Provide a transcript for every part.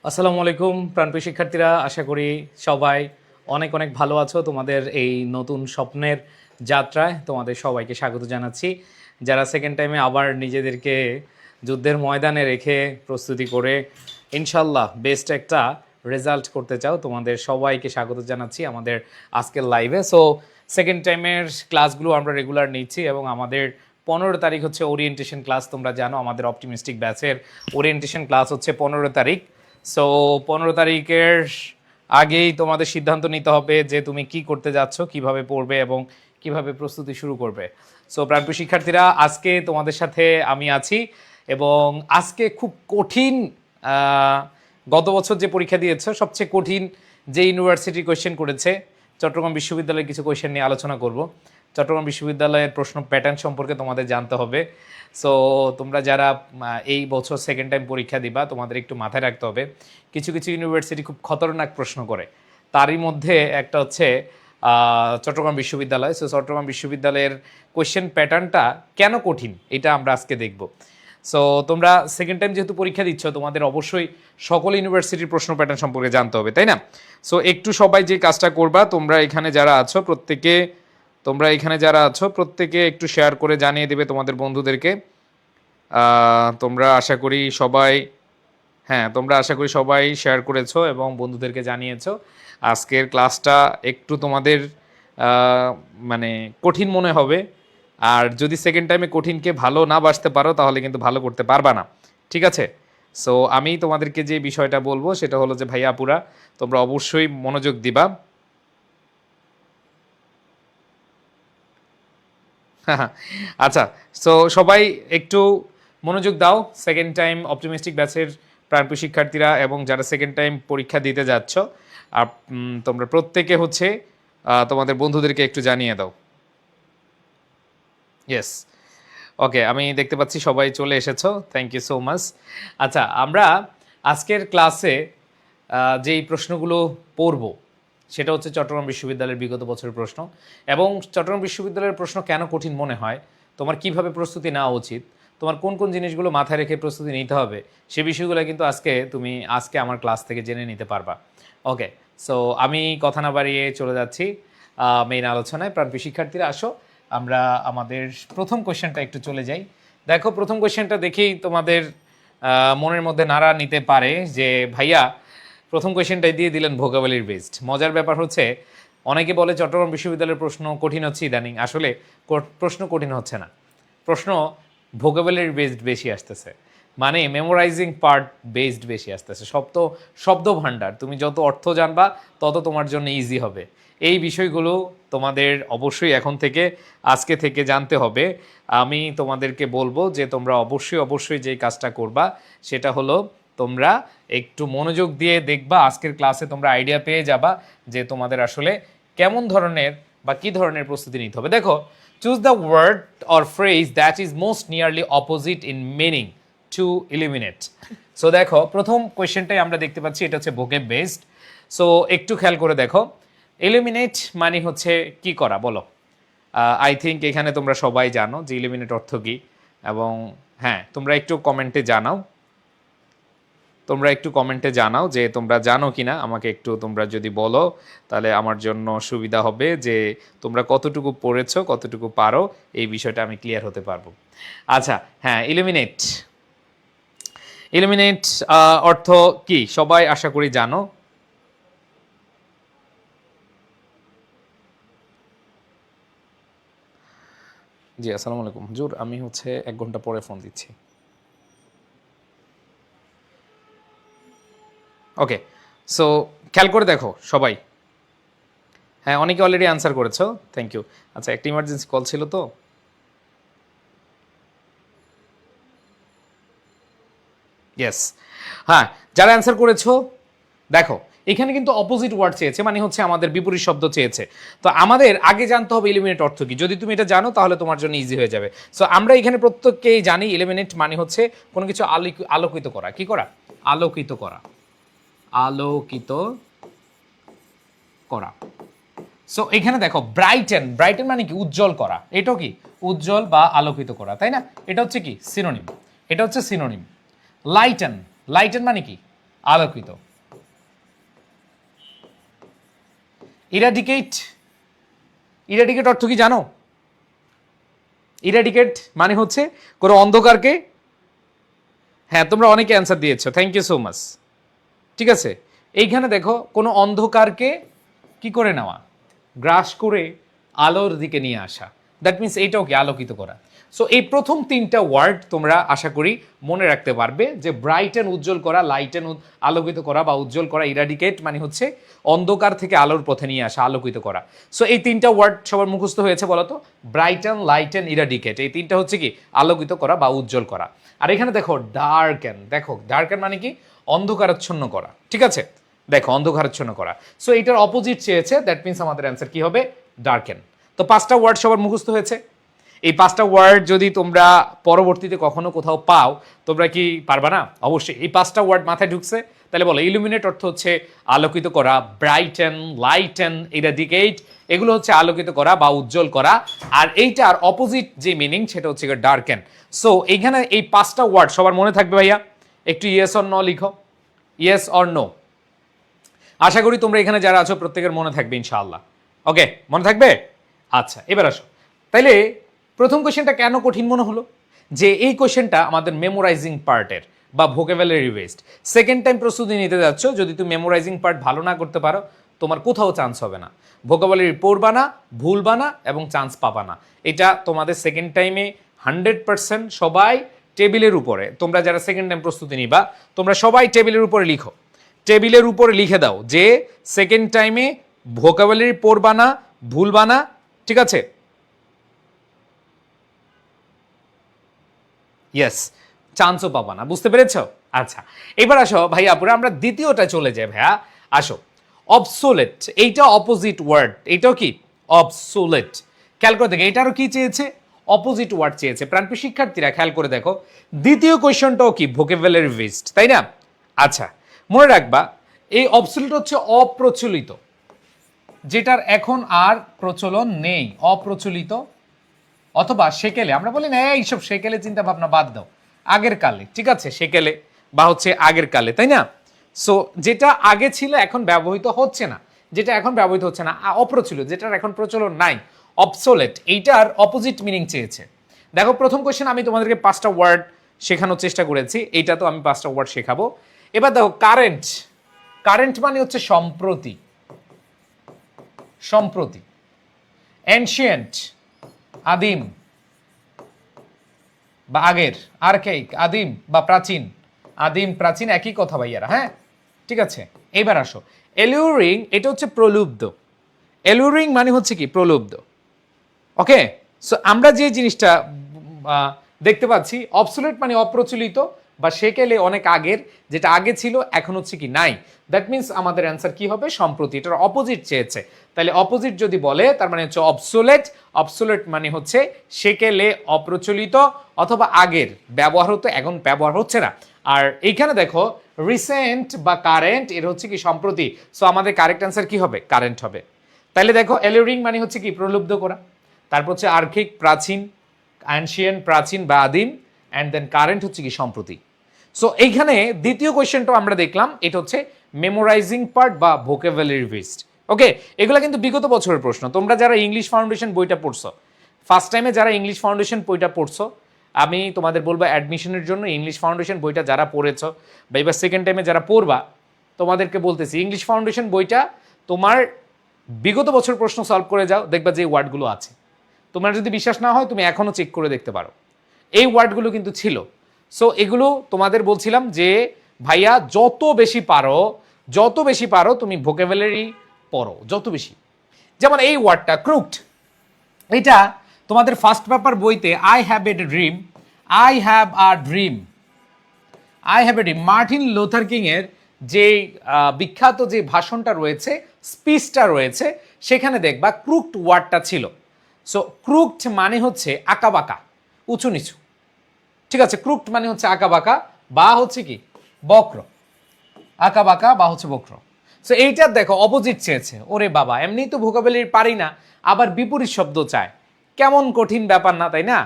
আসসালামু আলাইকুম প্রাণপ্রিয় শিক্ষার্থীরা, আশা করি সবাই অনেক অনেক ভালো আছো। তোমাদের এই নতুন স্বপ্নের যাত্রায় তোমাদের সবাইকে স্বাগত জানাচ্ছি। যারা সেকেন্ড টাইমে আবার নিজেদেরকে যুদ্ধের ময়দানে রেখে প্রস্তুতি করে ইনশাল্লাহ বেস্ট একটা রেজাল্ট করতে চাও, তোমাদের সবাইকে স্বাগত জানাচ্ছি আমাদের আজকের লাইভে। সো সেকেন্ড টাইমের ক্লাসগুলো আমরা রেগুলার নিচ্ছি এবং আমাদের 15 তারিখ হচ্ছে ওরিয়েন্টেশন ক্লাস। তোমরা জানো আমাদের অপটিমিস্টিক ব্যাচের ওরিয়েন্টেশন ক্লাস হচ্ছে 15 তারিখ। সো 15 তারিখের আগেই তোমাদের সিদ্ধান্ত নিতে হবে যে তুমি কি করতে যাচ্ছ, কিভাবে পড়বে এবং কিভাবে প্রস্তুতি শুরু করবে। সো প্রাণপ্রিয় শিক্ষার্থীরা, আজকে তোমাদের সাথে আমি আছি এবং আজকে খুব কঠিন, গত বছর যে পরীক্ষা দিয়েছো সবচেয়ে কঠিন যে ইউনিভার্সিটি কোয়েশ্চেন করেছে চট্টগ্রাম বিশ্ববিদ্যালয়ের কিছু কোয়েশ্চেন নিয়ে আলোচনা করব। চট্টগ্রাম বিশ্ববিদ্যালয়ের প্রশ্ন প্যাটার্ন সম্পর্কে তোমাদের জানতে হবে। সো তোমরা যারা এই বছর সেকেন্ড টাইম পরীক্ষা দিবা, তোমাদের একটু মাথায় রাখতে হবে কিছু কিছু ইউনিভার্সিটি খুব খতরনাক প্রশ্ন করে। তারই মধ্যে একটা হচ্ছে চট্টগ্রাম বিশ্ববিদ্যালয়। সো চট্টগ্রাম বিশ্ববিদ্যালয়ের কোয়েশ্চেন প্যাটার্নটা কেন কঠিন এটা আমরা আজকে দেখব। সো তোমরা সেকেন্ড টাইম যেহেতু পরীক্ষা দিচ্ছ, তোমাদের অবশ্যই সকল ইউনিভার্সিটির প্রশ্ন প্যাটার্ন সম্পর্কে জানতে হবে, তাই না? সো একটু সবাই যে কাজটা করবা, তোমরা এখানে যারা আছো প্রত্যেকে একটু শেয়ার করে জানিয়ে দেবে তোমাদের বন্ধুদেরকে। তোমরা আশা করি সবাই শেয়ার করেছো এবং বন্ধুদেরকে জানিয়েছো। আজকের ক্লাসটা একটু তোমাদের মানে কঠিন মনে হবে, আর যদি সেকেন্ড টাইমে কঠিনকে ভালো না বাসতে পারো তাহলে কিন্তু ভালো করতে পারবা না, ঠিক আছে? সো আমি তোমাদেরকে যে বিষয়টা বলবো সেটা হলো যে ভাইয়া আপুরা, তোমরা অবশ্যই মনোযোগ দিবা। আচ্ছা, সো সবাই একটু মনোযোগ দাও। সেকেন্ড টাইম অপটিমিস্টিক ব্যাচের প্রাণপ্রিয় শিক্ষার্থীরা এবং যারা সেকেন্ড টাইম পরীক্ষা দিতে যাচ্ছ, আর তোমরা প্রত্যেকে হচ্ছে তোমাদের বন্ধুদেরকে একটু জানিয়ে দাও। ইয়েস, ওকে, আমি দেখতে পাচ্ছি সবাই চলে এসেছো, থ্যাংক ইউ সো মাচ। আচ্ছা, আমরা আজকের ক্লাসে যেই প্রশ্নগুলো পড়ব সেটা হচ্ছে চট্টগ্রাম বিশ্ববিদ্যালয়ের বিগত বছরের প্রশ্ন এবং চট্টগ্রাম বিশ্ববিদ্যালয়ের প্রশ্ন কেন কঠিন মনে হয়, তোমার কিভাবে প্রস্তুতি নেওয়া উচিত, তোমার কোন কোন জিনিসগুলো মাথায় রেখে প্রস্তুতি নিতে হবে, সে বিষয়গুলো কিন্তু আজকে আমার ক্লাস থেকে জেনে নিতে পারবা। ওকে, সো আমি কথা না বাড়িয়ে চলে যাচ্ছি মেইন আলোচনায়। প্রাণপ্রিয় শিক্ষার্থীরা, আসো আমরা আমাদের প্রথম কোয়েশ্চেনটা একটু চলে যাই। দেখো, প্রথম কোয়েশ্চেনটা দেখেই তোমাদের মনের মধ্যে নাড়া নিতে পারে যে ভাইয়া প্রথম কোয়েশ্চেনটাই দিয়ে দিলেন ভোকাবুলারি বেসড। মজার ব্যাপার হচ্ছে অনেকে বলে চট্টগ্রাম বিশ্ববিদ্যালয়ের প্রশ্ন কঠিন হচ্ছে ইদানিং। আসলে প্রশ্ন কঠিন হচ্ছে না, প্রশ্ন ভোকাবুলারি বেসড বেশি আসতেছে, মানে মেমোরাইজিং পার্ট বেসড বেশি আসতেছে। শব্দ ভাণ্ডার, তুমি যত অর্থ জানবা তত তোমার জন্য ইজি হবে। এই বিষয়গুলো তোমাদের অবশ্যই আজকে থেকে জানতে হবে। আমি তোমাদেরকে বলবো যে তোমরা অবশ্যই যেই কাজটা করবা সেটা হলো তোমরা একটু মনোযোগ দিয়ে দেখবা। আজকের ক্লাসে তোমরা আইডিয়া পেয়ে যাবা যে তোমাদের আসলে কেমন ধরনের বা কী ধরনের প্রস্তুতি নিতে হবে। দেখো, choose the word or phrase that is most nearly opposite in meaning to eliminate. So দেখো, প্রথম কোয়েশ্চেনটাই আমরা দেখতে পাচ্ছি, এটা হচ্ছে ভোকেব বেসড। সো একটু খেয়াল করে দেখো, এলিমিনেট মানে হচ্ছে কি করা, বলো। আই থিঙ্ক এখানে তোমরা সবাই জানো যে এলিমিনেট অর্থ কী, এবং হ্যাঁ, তোমরা একটু কমেন্টে জানাও যে তোমরা জানো কি না। আমাকে একটু তোমরা যদি বলো তাহলে আমার জন্য সুবিধা হবে যে তোমরা কতটুকু পড়েছো, কতটুকু পারো, এই বিষয়টা আমি ক্লিয়ার হতে পারবো। আচ্ছা, হ্যাঁ, ইলিমিনেট অর্থ কি সবাই আশা করি জানো। জি, আসসালামু আলাইকুম হুজুর, আমি হচ্ছে 1 ঘন্টা পরে ফোন দিচ্ছি। ওকে, সো খেয়াল করে দেখো সবাই। হ্যাঁ, অনেকে অলরেডি আনসার করেছো, থ্যাংক ইউ। আচ্ছা, একটা ইমার্জেন্সি কল ছিল তো। ইয়েস, হ্যাঁ, যারা অ্যান্সার করেছো দেখো, এখানে কিন্তু অপোজিট ওয়ার্ড চেয়েছে, মানে হচ্ছে আমাদের বিপরীত শব্দ চেয়েছে। তো আমাদের আগে জানতে হবে এলিমিনেট অর্থ কি। যদি তুমি এটা জানো তাহলে তোমার জন্য ইজি হয়ে যাবে। সো আমরা এখানে প্রত্যেককেই জানি এলিমিনেট মানে হচ্ছে কোনো কিছু আলোকিত করা। কি করা? আলোকিত করা। আলোকিত করা। সো এখানে দেখো, ব্রাইটেন মানে কি? উজ্জ্বল করা। এটাও কি? উজ্জ্বল বা আলোকিত করা, তাই না? এটা হচ্ছে কি? সিনোনিম। লাইটেন মানে কি? আলোকিত। ইরাডিকেট, ইরাডিকেট অর্থ কি জানো? ইরাডিকেট মানে হচ্ছে কোনো অন্ধকারকে, হ্যাঁ তোমরা অনেকে অ্যান্সার দিয়েছো, থ্যাংক ইউ সো মাচ। ঠিক আছে, এইখানে দেখো কোনো অন্ধকারকে কি করে নেওয়া, গ্রাস করে আলোর দিকে নিয়ে আসা, দ্যাট মিনস এইটাও কি আলোকিত করা। সো এই প্রথম তিনটা ওয়ার্ড তোমরা আশা করি মনে রাখতে পারবে যে ব্রাইটেন উজ্জ্বল করা, লাইটেন আলোকিত করা বা উজ্জ্বল করা, ইরাডিকেট মানে হচ্ছে অন্ধকার থেকে আলোর পথে নিয়ে আসা, আলোকিত করা। সো এই তিনটা ওয়ার্ড সবার মুখস্থ হয়েছে বলো তো, ব্রাইটেন, লাইটেন, ইরাডিকেট, এই তিনটা হচ্ছে কি আলোকিত করা বা উজ্জ্বল করা। আর এখানে দেখো ডার্কেন, দেখো ডার্কেন মানে কি অন্ধকারাচ্ছন্ন করা, ঠিক আছে, দেখো অন্ধকারাচ্ছন্ন করা। সো এটার অপোজিট চেয়েছে, দ্যাট মিনস আমাদের অ্যান্সার কি হবে ডার্কেন। তো পাঁচটা ওয়ার্ড সবার মুখস্থ হয়েছে। এই পাঁচটা ওয়ার্ড যদি তোমরা পরবর্তীতে কখনো কোথাও পাও, তোমরা কি পারবা না? অবশ্যই। এই পাঁচটা ওয়ার্ড মাথায় ঢুকছে? তাহলে বলো ইলুমিনেট অর্থ হচ্ছে আলোকিত করা, ব্রাইটেন, লাইটেন, ইরাডিকেট এগুলো হচ্ছে আলোকিত করা বা উজ্জ্বল করা, আর এইটার অপোজিট যে মিনিং সেটা হচ্ছে ডার্কেন। সো এইখানে এই পাঁচটা ওয়ার্ড সবার মনে থাকবে ভাইয়া? একটু ইয়েস অর নো লিখো, ইয়েস অর নো। আশা করি তোমরা এখানে যারা আছো প্রত্যেকের মনে থাকবে ইনশাআল্লাহ। ওকে, মনে থাকবে? আচ্ছা, এবার আসো। তাইলে প্রথম কোশ্চেনটা কেন কঠিন মনে হলো? যে এই কোশ্চেনটা আমাদের মেমোরাইজিং পার্টের বা ভোকাবুলারি বেসড। সেকেন্ড টাইম প্রস্তুতি নিতে যাচ্ছ, যদি তুমি মেমোরাইজিং পার্ট ভালো না করতে পারো তোমার কোথাও চান্স হবে না, ভোকাবুলারি পড়বা না, ভুলবা না এবং চান্স পাবা না। এটা তোমাদের সেকেন্ড টাইমে 100% সবাই টেবিলের উপরে, তোমরা যারা সেকেন্ড টাইম প্রস্তুতি নিবা তোমরা সবাই টেবিলের উপরে লিখো, টেবিলের উপরে লিখে দাও যে সেকেন্ড টাইমে ভোকাবুলারি পড়বা না, ভুলবা না, ঠিক আছে? ইয়েস, চান্সও পাবা না, বুঝতে পেরেছ? আচ্ছা, এবার আসো ভাই আপুরা, আমরা দ্বিতীয়টা চলে যাই ভাইয়া। আসো, অবসোলেট, এইটা অপোজিট ওয়ার্ড, এইটাও কি অবসোলেট। খেয়াল করে দেখো এটারও কি চেয়েছে, অপোজিট ওয়ার্ড চেয়েছে। প্রাণপ্রিয় শিক্ষার্থীরা খেয়াল করে দেখো, দ্বিতীয় কোয়েশ্চনটাও কি ভোকাবুলারি বেসড, তাই না? আচ্ছা, মনে রাখবা এই অবসোলেট হচ্ছে অপ্রচলিত, যেটার এখন আর প্রচলন নেই, অপ্রচলিত। অথবা সেকেলে, আমরা বলি না এইসব সেকেলে চিন্তা ভাবনা বাদ দাও, আগের কালে, ঠিক আছে, সেকেলে বা হচ্ছে আগের কালে, তাই না? সো যেটা আগে ছিল এখন ব্যবহৃত হচ্ছে না, যেটা এখন ব্যবহৃত হচ্ছে না, অপ্রচলিত, যেটার এখন প্রচলন নাই, অবসোলেট, এইটার অপোজিট মিনিং চেয়েছে। দেখো প্রথম কোশ্চেন আমি তোমাদেরকে 5টা ওয়ার্ড শেখানোর চেষ্টা করেছি, এইটা তো আমি 5টা ওয়ার্ড শেখাবো। এবার দেখো কারেন্ট, কারেন্ট মানে হচ্ছে সম্প্রতি, সম্প্রতি। এনশিয়েন্ট, আদিম বা আগের, আর্কাইক, আদিম বা প্রাচীন, আদিম প্রাচীন একই কথা ভাইয়ারা, হ্যাঁ ঠিক আছে। এবার আসো, এলিউরিং, এটা হচ্ছে প্রলুব্ধ, এলিউরিং মানে হচ্ছে কি প্রলুব্ধ। ওকে, সো আমরা যে জিনিসটা দেখতে পাচ্ছি, অবসোলেট মানে অপ্রচলিত বা সেকেলে অনেক আগের, যেটা আগে ছিল এখন হচ্ছে কি নাই, দ্যাট মিনস আমাদের অ্যান্সার কি হবে সম্প্রতি। এটার অপোজিট চেয়েছে, তাহলে অপোজিট যদি বলে তার মানে হচ্ছে অবসোলেট। অবসোলেট মানে হচ্ছে সেকেলে অপ্রচলিত অথবা আগের, ব্যবহার হতো এখন ব্যবহার হচ্ছে না। আর এইখানে দেখো রিসেন্ট বা কারেন্ট, এর হচ্ছে কি সম্প্রতি, সো আমাদের কারেক্ট অ্যান্সার কি হবে কারেন্ট হবে। তাহলে দেখো এলিউরিং মানে হচ্ছে কি প্রলুব্ধ করা, তারপর হচ্ছে আর্কিক প্রাচীন, অ্যানশিয়েন্ট প্রাচীন বা আদিম, অ্যান্ড দেন কারেন্ট হচ্ছে কি সম্প্রতি। সো এইখানে দ্বিতীয় কোয়েশ্চেনটাও আমরা দেখলাম, এটা হচ্ছে মেমোরাইজিং পার্ট বা ভোকাবুলারি বেসড। ওকে, এগুলো কিন্তু বিগত বছরের প্রশ্ন। তোমরা যারা ইংলিশ ফাউন্ডেশন বইটা পড়ছো, ফার্স্ট টাইমে যারা ইংলিশ ফাউন্ডেশন বইটা পড়ছো, আমি তোমাদের বলবো অ্যাডমিশনের জন্য ইংলিশ ফাউন্ডেশন বইটা যারা পড়েছো বা এবার সেকেন্ড টাইমে যারা পড়বা, তোমাদেরকে বলতেছি ইংলিশ ফাউন্ডেশন বইটা তোমার বিগত বছর প্রশ্ন সলভ করে যাও, দেখবা যে ওয়ার্ডগুলো আছে। তোমার যদি বিশ্বাস না হয় তুমি এখনও চেক করে দেখতে পারো, এই ওয়ার্ডগুলো কিন্তু ছিল। সো এগুলো তোমাদের বলছিলাম যে ভাইয়া যত বেশি পারো, যত বেশি পারো তুমি ভোকাবুলারি পড়ো, যত বেশি। যেমন এই ওয়ার্ডটা ক্রুকড, এটা তোমাদের ফার্স্ট পেপার বইতে I have a dream, I have a dream, I have a dream, Martin Luther king এর যে বিখ্যাত যে ভাষণটা রয়েছে, স্পিচটা রয়েছে, সেখানে দেখবা ক্রুকড ওয়ার্ডটা ছিল। সো ক্রুকড মানে হচ্ছে আঁকাবাঁকা, উঁচু নিচু, ঠিক আছে। ক্রুকড মানে হচ্ছে আঁকাবাঁকা বা হচ্ছে কি বক্র, আঁকাবাঁকা বা হচ্ছে বক্র। সো এইটার দেখো অপোজিট চেয়েছে, ওরে বাবা এমনি তো ভোকাবুলারি পারি না, আবার বিপরীত শব্দ চায়, কেমন কঠিন ব্যাপার না, তাই না?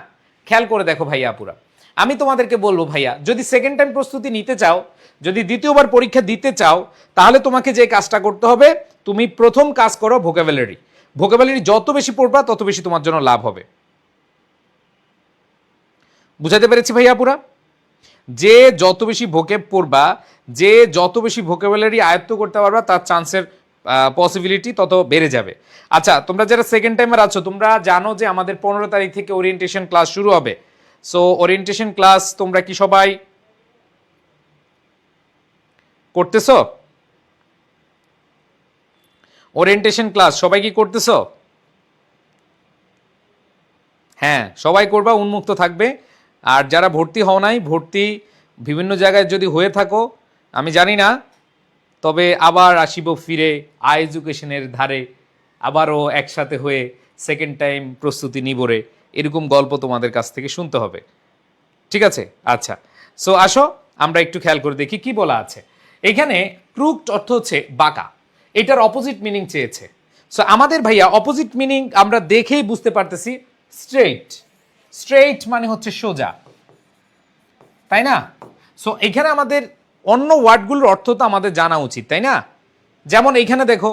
খেয়াল করে দেখো ভাইয়া আপুরা, আমি তোমাদেরকে বলবো ভাইয়া, যদি সেকেন্ড টাইম প্রস্তুতি নিতে চাও, যদি দ্বিতীয়বার পরীক্ষা দিতে চাও, তাহলে তোমাকে যে কাজটা করতে হবে, তুমি প্রথম কাজ করো ভোকাবুলারি। ভোকাবুলারি যত বেশি পড়বা তত বেশি তোমার জন্য লাভ হবে। বুঝাতে পেরেছি ভাইয়া পুরা? যে যত বেশি ভোকেব পড়বা, যে যত বেশি ভোকাবুলারি আয়ত্ত করতে পারবা, তার চান্সের পসিবিলিটি তত বেড়ে যাবে। আচ্ছা, তোমরা যারা সেকেন্ড টাইমার আছো, তোমরা জানো যে আমাদের 15 তারিখ থেকে ওরিয়েন্টেশন ক্লাস শুরু হবে। সো ওরিয়েন্টেশন ক্লাস তোমরা কি সবাই করতেছো? ওরিয়েন্টেশন ক্লাস সবাই কি করতেছো? হ্যাঁ, সবাই করবা, উন্মুক্ত থাকবে। আর যারা ভর্তি হও নাই, ভর্তি বিভিন্ন জায়গায় যদি হয়ে থাকো, আমি জানি না, তবে আবার আসিব ফিরে এডুকেশনের ধারে, আবারও একসাথে হয়ে সেকেন্ড টাইম প্রস্তুতি নিবরে, এরকম গল্প তোমাদের কাছ থেকে শুনতে হবে। ঠিক আছে? আচ্ছা, সো আসো আমরা একটু খেয়াল করে দেখি কি বলা আছে এখানে। ক্রুকড অর্থ হচ্ছে বাঁকা, এটার অপোজিট মিনিং চেয়েছে। সো আমাদের ভাইয়া অপোজিট মিনিং আমরা দেখেই বুঝতে পারতেছি, স্ট্রেইট। স্ট্রেইট মানে হচ্ছে সোজা, তাই না? সো এখানে আমাদের অন্য ওয়ার্ডগুলোর অর্থ তো আমাদের জানা উচিত, তাই না? যেমন এইখানে দেখো,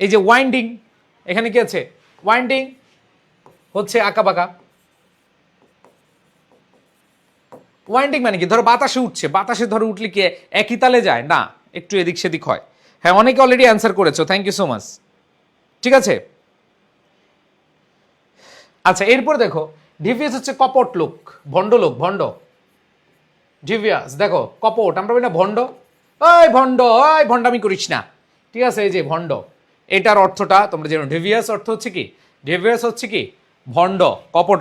এই যে ওয়াইন্ডিং, এখানে কি আছে? ওয়াইন্ডিং হচ্ছে আঁকা বাঁকা। ওয়াইন্ডিং মানে কি? ধরো বাতাসে উঠছে, বাতাসে ধরো উঠলে কি একই তালে যায় না, একটু এদিক সেদিক হয়। হ্যাঁ, অনেকে অলরেডি অ্যান্সার করেছো, থ্যাংক ইউ সো মাচ। ঠিক আছে, আচ্ছা এরপর দেখো, ডিভিয়াস হচ্ছে কপট লোক, ভণ্ড লোক, ভণ্ড। ডিভিয়াস দেখো কপট, আমরা বলি না ভণ্ড, ওই ভণ্ড, ওই ভণ্ডামি করিস না। ঠিক আছে, এই যে ভণ্ড, এটার অর্থটা তোমরা জানো। ডিভিয়াস অর্থ হচ্ছে কি? ডিভিয়াস হচ্ছে কি? ভণ্ড, কপট,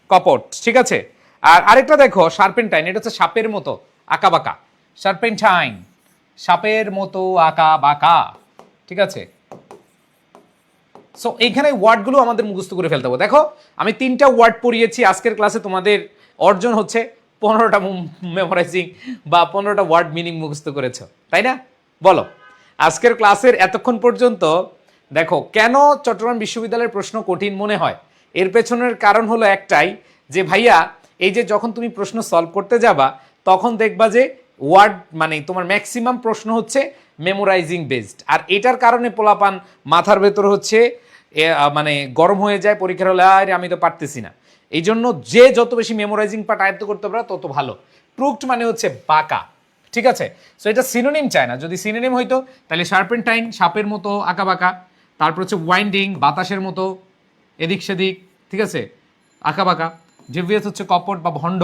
কপট। ঠিক আছে, আর আরেকটা দেখো শার্পেন্টাইন, এটা হচ্ছে সাপের মতো আঁকা বাঁকা। শার্পেন্টাইন, সাপের মতো আঁকা বাঁকা। ঠিক আছে, সো এইখানে ওয়ার্ডগুলো আমাদের মুখস্থ করে ফেলতে হবে। দেখো আমি 3টা ওয়ার্ড পড়িয়েছি আজকের ক্লাসে, তোমাদের অর্জন হচ্ছে 15টা মেমোরাইজিং বা 15টা ওয়ার্ড মিনিং মুখস্থ করেছো, তাই না? বলো, আজকের ক্লাসের এতক্ষণ পর্যন্ত দেখো কেন চট্টগ্রাম বিশ্ববিদ্যালয়ের প্রশ্ন কঠিন মনে হয়, এর পেছনের কারণ হলো একটাই, যে ভাইয়া এই যে যখন তুমি প্রশ্ন সলভ করতে যাবা, তখন দেখবা যে ওয়ার্ড মানে তোমার ম্যাক্সিমাম প্রশ্ন হচ্ছে মেমোরাইজিং বেসড। আর এটার কারণে পোলাপান মাথার ভেতর হচ্ছে মানে গরম হয়ে যায় পরীক্ষার হলে, আরে আমি তো পারতেছি না। এই জন্য যে যত বেশি মেমোরাইজিং পার্ট আয়ত্ত করতে পারো তত ভালো। ক্রুকড মানে হচ্ছে বাঁকা। ঠিক আছে, সো এটা সিনোনিম চায় না। যদি সিনোনিম হইতো তাহলে শার্পেন্টাইন সাপের মতো আঁকা বাঁকা, তারপর হচ্ছে ওয়াইন্ডিং বাতাসের মতো এদিক সেদিক, ঠিক আছে, আঁকা বাঁকা। ডিভিয়াস হচ্ছে কপট বা ভণ্ড।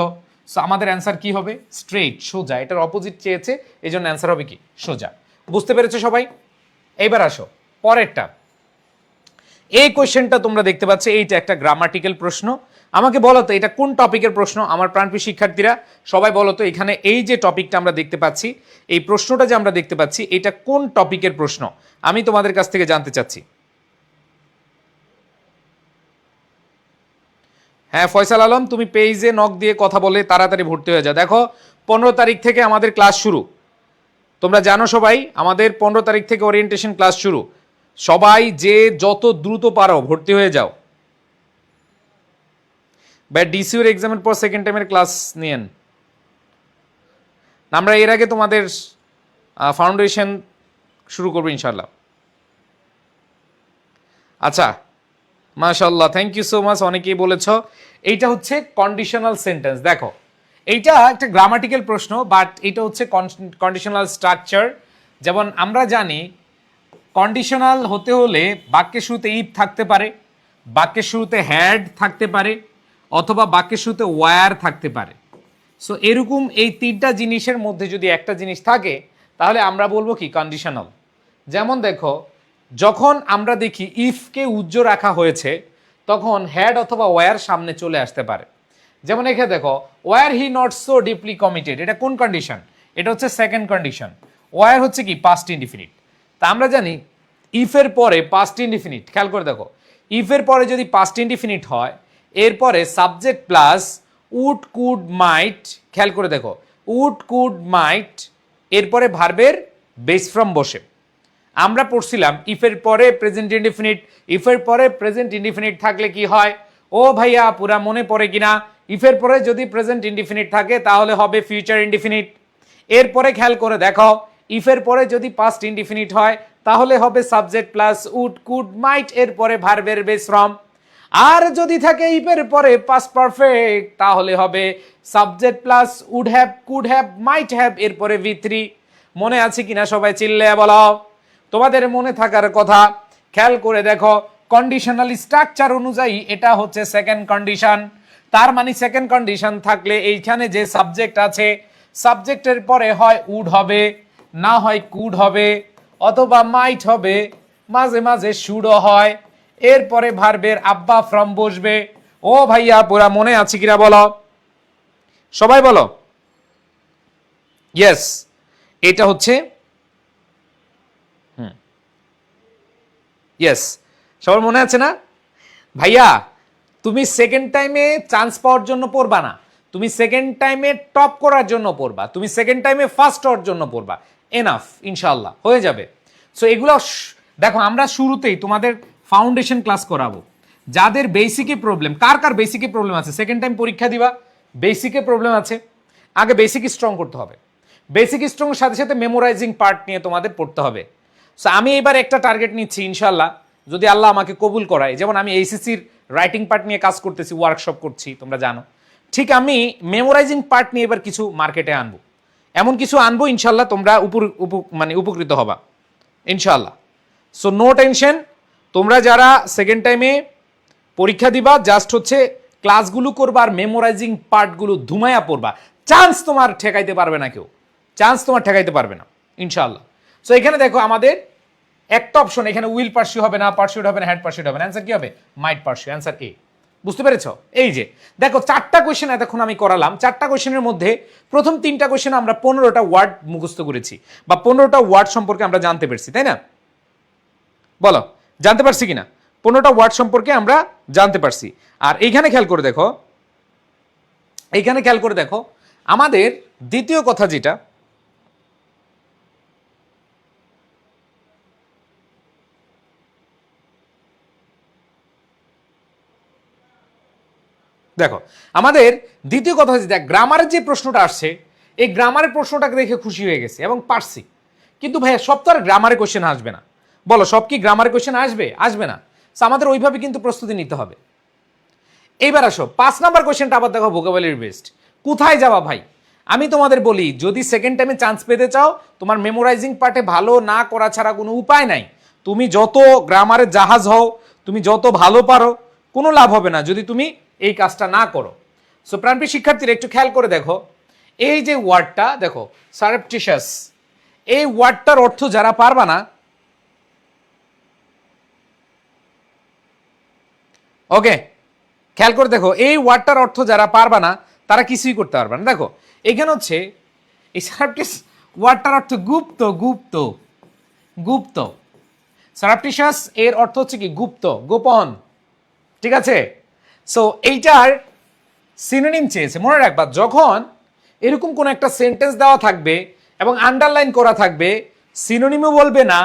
সো আমাদের অ্যান্সার কি হবে? স্ট্রেইট, সোজা। এটার অপোজিট চেয়েছে, এই জন্য অ্যান্সার হবে কি? সোজা। বুঝতে পেরেছো সবাই? এইবার আসো পরেরটা। এই কোয়েশ্চেনটা তোমরা দেখতে পাচ্ছ, এইটা একটা গ্রামাটিক্যাল প্রশ্ন। আমাকে বলো তো এটা কোন টপিকের প্রশ্ন? আমার প্রাণপ্রিয় শিক্ষার্থীরা সবাই বলো তো, এখানে এই যে টপিকটা আমরা দেখতে পাচ্ছি, এই প্রশ্নটা যে আমরা দেখতে পাচ্ছি, এটা কোন টপিকের প্রশ্ন? আমি তোমাদের কাছ থেকে জানতে চাচ্ছি। হ্যাঁ ফয়সাল আলম, তুমি পেজে নক দিয়ে কথা বলে তাড়াতাড়ি ভর্তি হয়ে যাও। দেখো 15 তারিখ থেকে আমাদের ক্লাস শুরু, তোমরা জানো সবাই আমাদের 15 তারিখ থেকে ওরিয়েন্টেশন ক্লাস শুরু। সবাই যে যত দ্রুত পারো ভর্তি হয়ে যাও। বা ডিসিউর এক্সামের পর সেকেন্ড টাইমের ক্লাস নিয়েন। আমরা এর আগে তোমাদের ফাউন্ডেশন শুরু করবো ইনশাল্লাহ। আচ্ছা, মাশাআল্লাহ, থ্যাংক ইউ সো মাচ। অনেকেই বলেছ এইটা হচ্ছে কন্ডিশনাল সেন্টেন্স। দেখো এইটা একটা গ্রামাটিক্যাল প্রশ্ন, বাট এটা হচ্ছে কন্ডিশনাল স্ট্রাকচার। যেমন আমরা জানি কন্ডিশনাল হতে হলে বাক্যের শুরুতে ইফ থাকতে পারে, বাক্যের শুরুতে হ্যাড থাকতে পারে, অথবা বাক্যের শুরুতে ওয়্যার থাকতে পারে। সো এরকম এই 3টা জিনিসের মধ্যে যদি একটা জিনিস থাকে, তাহলে আমরা বলবো কি? কন্ডিশনাল। যেমন দেখো, যখন আমরা দেখি ইফকে উজ্জ্ব রাখা হয়েছে, তখন হ্যাড অথবা ওয়্যার সামনে চলে আসতে পারে। যেমন এখানে দেখো, were he not so deeply committed, এটা কোন কন্ডিশন? এটা হচ্ছে সেকেন্ড কন্ডিশন। ওয়্যার হচ্ছে কি? Past indefinite. তা আমরা জানি ইফের পরে পাস্ট ইনডিফিনিট, খেয়াল করে দেখো, ইফের পরে যদি পাস্ট ইনডিফিনিট হয়, এরপরে subject plus would could might, খেয়াল করে দেখো, উড কুড মাইট, এরপরে ভার্বের বেস ফ্রম বসে। আমরা পড়ছিলাম ইফের পরে প্রেজেন্ট ইনডিফিনিট, ইফের পরে প্রেজেন্ট ইনডিফিনিট থাকলে কি হয়? ও ভাইয়া পুরা মনে পড়ে কিনা? ইফের পরে যদি প্রেজেন্ট ইনডিফিনিট থাকে তাহলে হবে ফিউচার ইনডিফিনিট। এরপরে খেয়াল করে দেখো, ইফের পরে যদি পাস্ট ইনডিফিনিট হয় তাহলে হবে সাবজেক্ট প্লাস উড, কুড, মাইট, এরপরে ভার্বের বেস ফর্ম। আর যদি থাকে ইফের পরে পাস্ট পারফেক্ট তাহলে হবে subject plus would have, could have, might have, এরপরে V3। মনে আছে কিনা সবাই চিল্লে বলো। তোমাদের মনে থাকার কথা। খেয়াল করে দেখো, কন্ডিশনাল স্ট্রাকচার অনুযায়ী এটা হচ্ছে সেকেন্ড কন্ডিশন। তার মানে সেকেন্ড কন্ডিশন থাকলে এইখানে যে সাবজেক্ট আছে, সাবজেক্টের পরে হয় উড হবে, না হয় কুড হবে, অথবা মাইট হবে, মাঝে মাঝে শুডও হয়। এরপরে ভার্বের আব্বা ফ্রম বসবে। ও ভাইয়া পুরা মনে আছে কিনা বলো, সবাই বলো। ইয়েস, এটা হচ্ছে ইয়েস, সবার মনে আছে না? ভাইয়া তুমি সেকেন্ড টাইমে চান্স পাওয়ার জন্য পড়বা না, তুমি সেকেন্ড টাইমে টপ করার জন্য পড়বা, তুমি সেকেন্ড টাইমে ফার্স্ট হওয়ার জন্য পড়বা। এনাফ, ইনশাল্লাহ হয়ে যাবে। সো এগুলো দেখো, আমরা শুরুতেই তোমাদের ফাউন্ডেশন ক্লাস করাবো। যাদের বেসিকে প্রবলেম, কার কার বেসিকে প্রবলেম আছে, সেকেন্ড টাইম পরীক্ষা দিবা, বেসিকে প্রবলেম আছে, আগে বেসিক স্ট্রং করতে হবে। বেসিক স্ট্রং সাথে সাথে মেমোরাইজিং পার্ট নিয়ে তোমাদের পড়তে হবে। সো আমি এবার একটা টার্গেট নিচ্ছি ইনশাল্লাহ, যদি আল্লাহ আমাকে কবুল করায়। যেমন আমি এইচএসসির রাইটিং পার্ট নিয়ে কাজ করতেছি, ওয়ার্কশপ করছি, তোমরা জানো। ঠিক আমি মেমোরাইজিং পার্ট নিয়ে এবার কিছু মার্কেটে আনবো, এমন কিছু আনবো ইনশাল্লাহ, তোমরা মানে উপকৃত হবা ইনশাল্লাহ। সো নো টেনশন, তোমরা যারা সেকেন্ড টাইমে পরীক্ষা দিবা জাস্ট হচ্ছে ক্লাসগুলো করবা আর মেমোরাইজিং পার্টগুলো ধুমায়া পড়বা। চান্স তোমার ঠেকাইতে পারবে না কেউ, চান্স তোমার ঠেকাইতে পারবে না ইনশাল্লাহ। সো এখানে দেখো আমাদের একটা অপশন, এখানে উইল পার্সিউ হবে না, পার্সিউড হবে না, হ্যাড পার্সিউড হবে না, অ্যান্সার কি হবে? মাইট পার্সিউ, অ্যান্সার এ। বুঝতে পেরেছো? এই যে দেখো, 4টা কোয়েশ্চেন এতক্ষণ আমি করালাম। 4টা কোয়েশ্চেনের মধ্যে প্রথম 3টা কোয়েশ্চেন আমরা 15টা ওয়ার্ড মুখস্থ করেছি, বা 15টা ওয়ার্ড সম্পর্কে আমরা জানতে পেরেছি, তাই না? বলো, জানতে পারছি কিনা? 15টা ওয়ার্ড সম্পর্কে আমরা জানতে পারছি। আর এইখানে খেয়াল করে দেখো, এইখানে খেয়াল করে দেখো, আমাদের দ্বিতীয় কথা যেটা, দেখো আমাদের দ্বিতীয় কথা হচ্ছে, দেখ গ্রামারের যে প্রশ্নটা আসছে, এই গ্রামারের প্রশ্নটাকে দেখে খুশি হয়ে গেছে এবং পারছি। কিন্তু ভাইয়া সব তো আর গ্রামারের কোশ্চেন আসবে না, বলো সব কি গ্রামারের কোশ্চেন আসবে? আসবে না। সো আমাদের ওইভাবে কিন্তু প্রস্তুতি নিতে হবে। এইবার আসো 5 নাম্বার কোশ্চেনটা আবার দেখো, ভোকাবুলারি বেসড। কোথায় যাবা ভাই? আমি তোমাদের বলি, যদি সেকেন্ড টাইমে চান্স পেতে চাও, তোমার মেমোরাইজিং পার্টে ভালো না করা ছাড়া কোনো উপায় নাই। তুমি যত গ্রামারের জাহাজ হও, তুমি যত ভালো পারো, কোনো লাভ হবে না যদি তুমি এই কাজটা না করো। সো প্রাণপ্রিয় শিক্ষার্থীরা একটু খেয়াল করে দেখো, এই যে ওয়ার্ডটা দেখো সারপ্টিশাস, এই ওয়ার্ডটার অর্থ যারা পারবা না, ওকে খেয়াল করে দেখো, এই ওয়ার্ডটার অর্থ যারা পারবা না তারা কিছুই করতে পারবে না। দেখো এখানে হচ্ছে এই সারপ্টিস ওয়ার্ডটার অর্থ গুপ্ত, গুপ্ত, গুপ্ত। সারপ্টিশাস এর অর্থ হচ্ছে কি? গুপ্ত, গোপন, ঠিক আছে? সো এইটার সিনোনিম চেয়েছে। মনে রাখবা, যখন এরকম কোন একটা সেন্টেন্স দেওয়া থাকবে এবং আন্ডারলাইন করা থাকবে, সিনোনিমও বলবে না,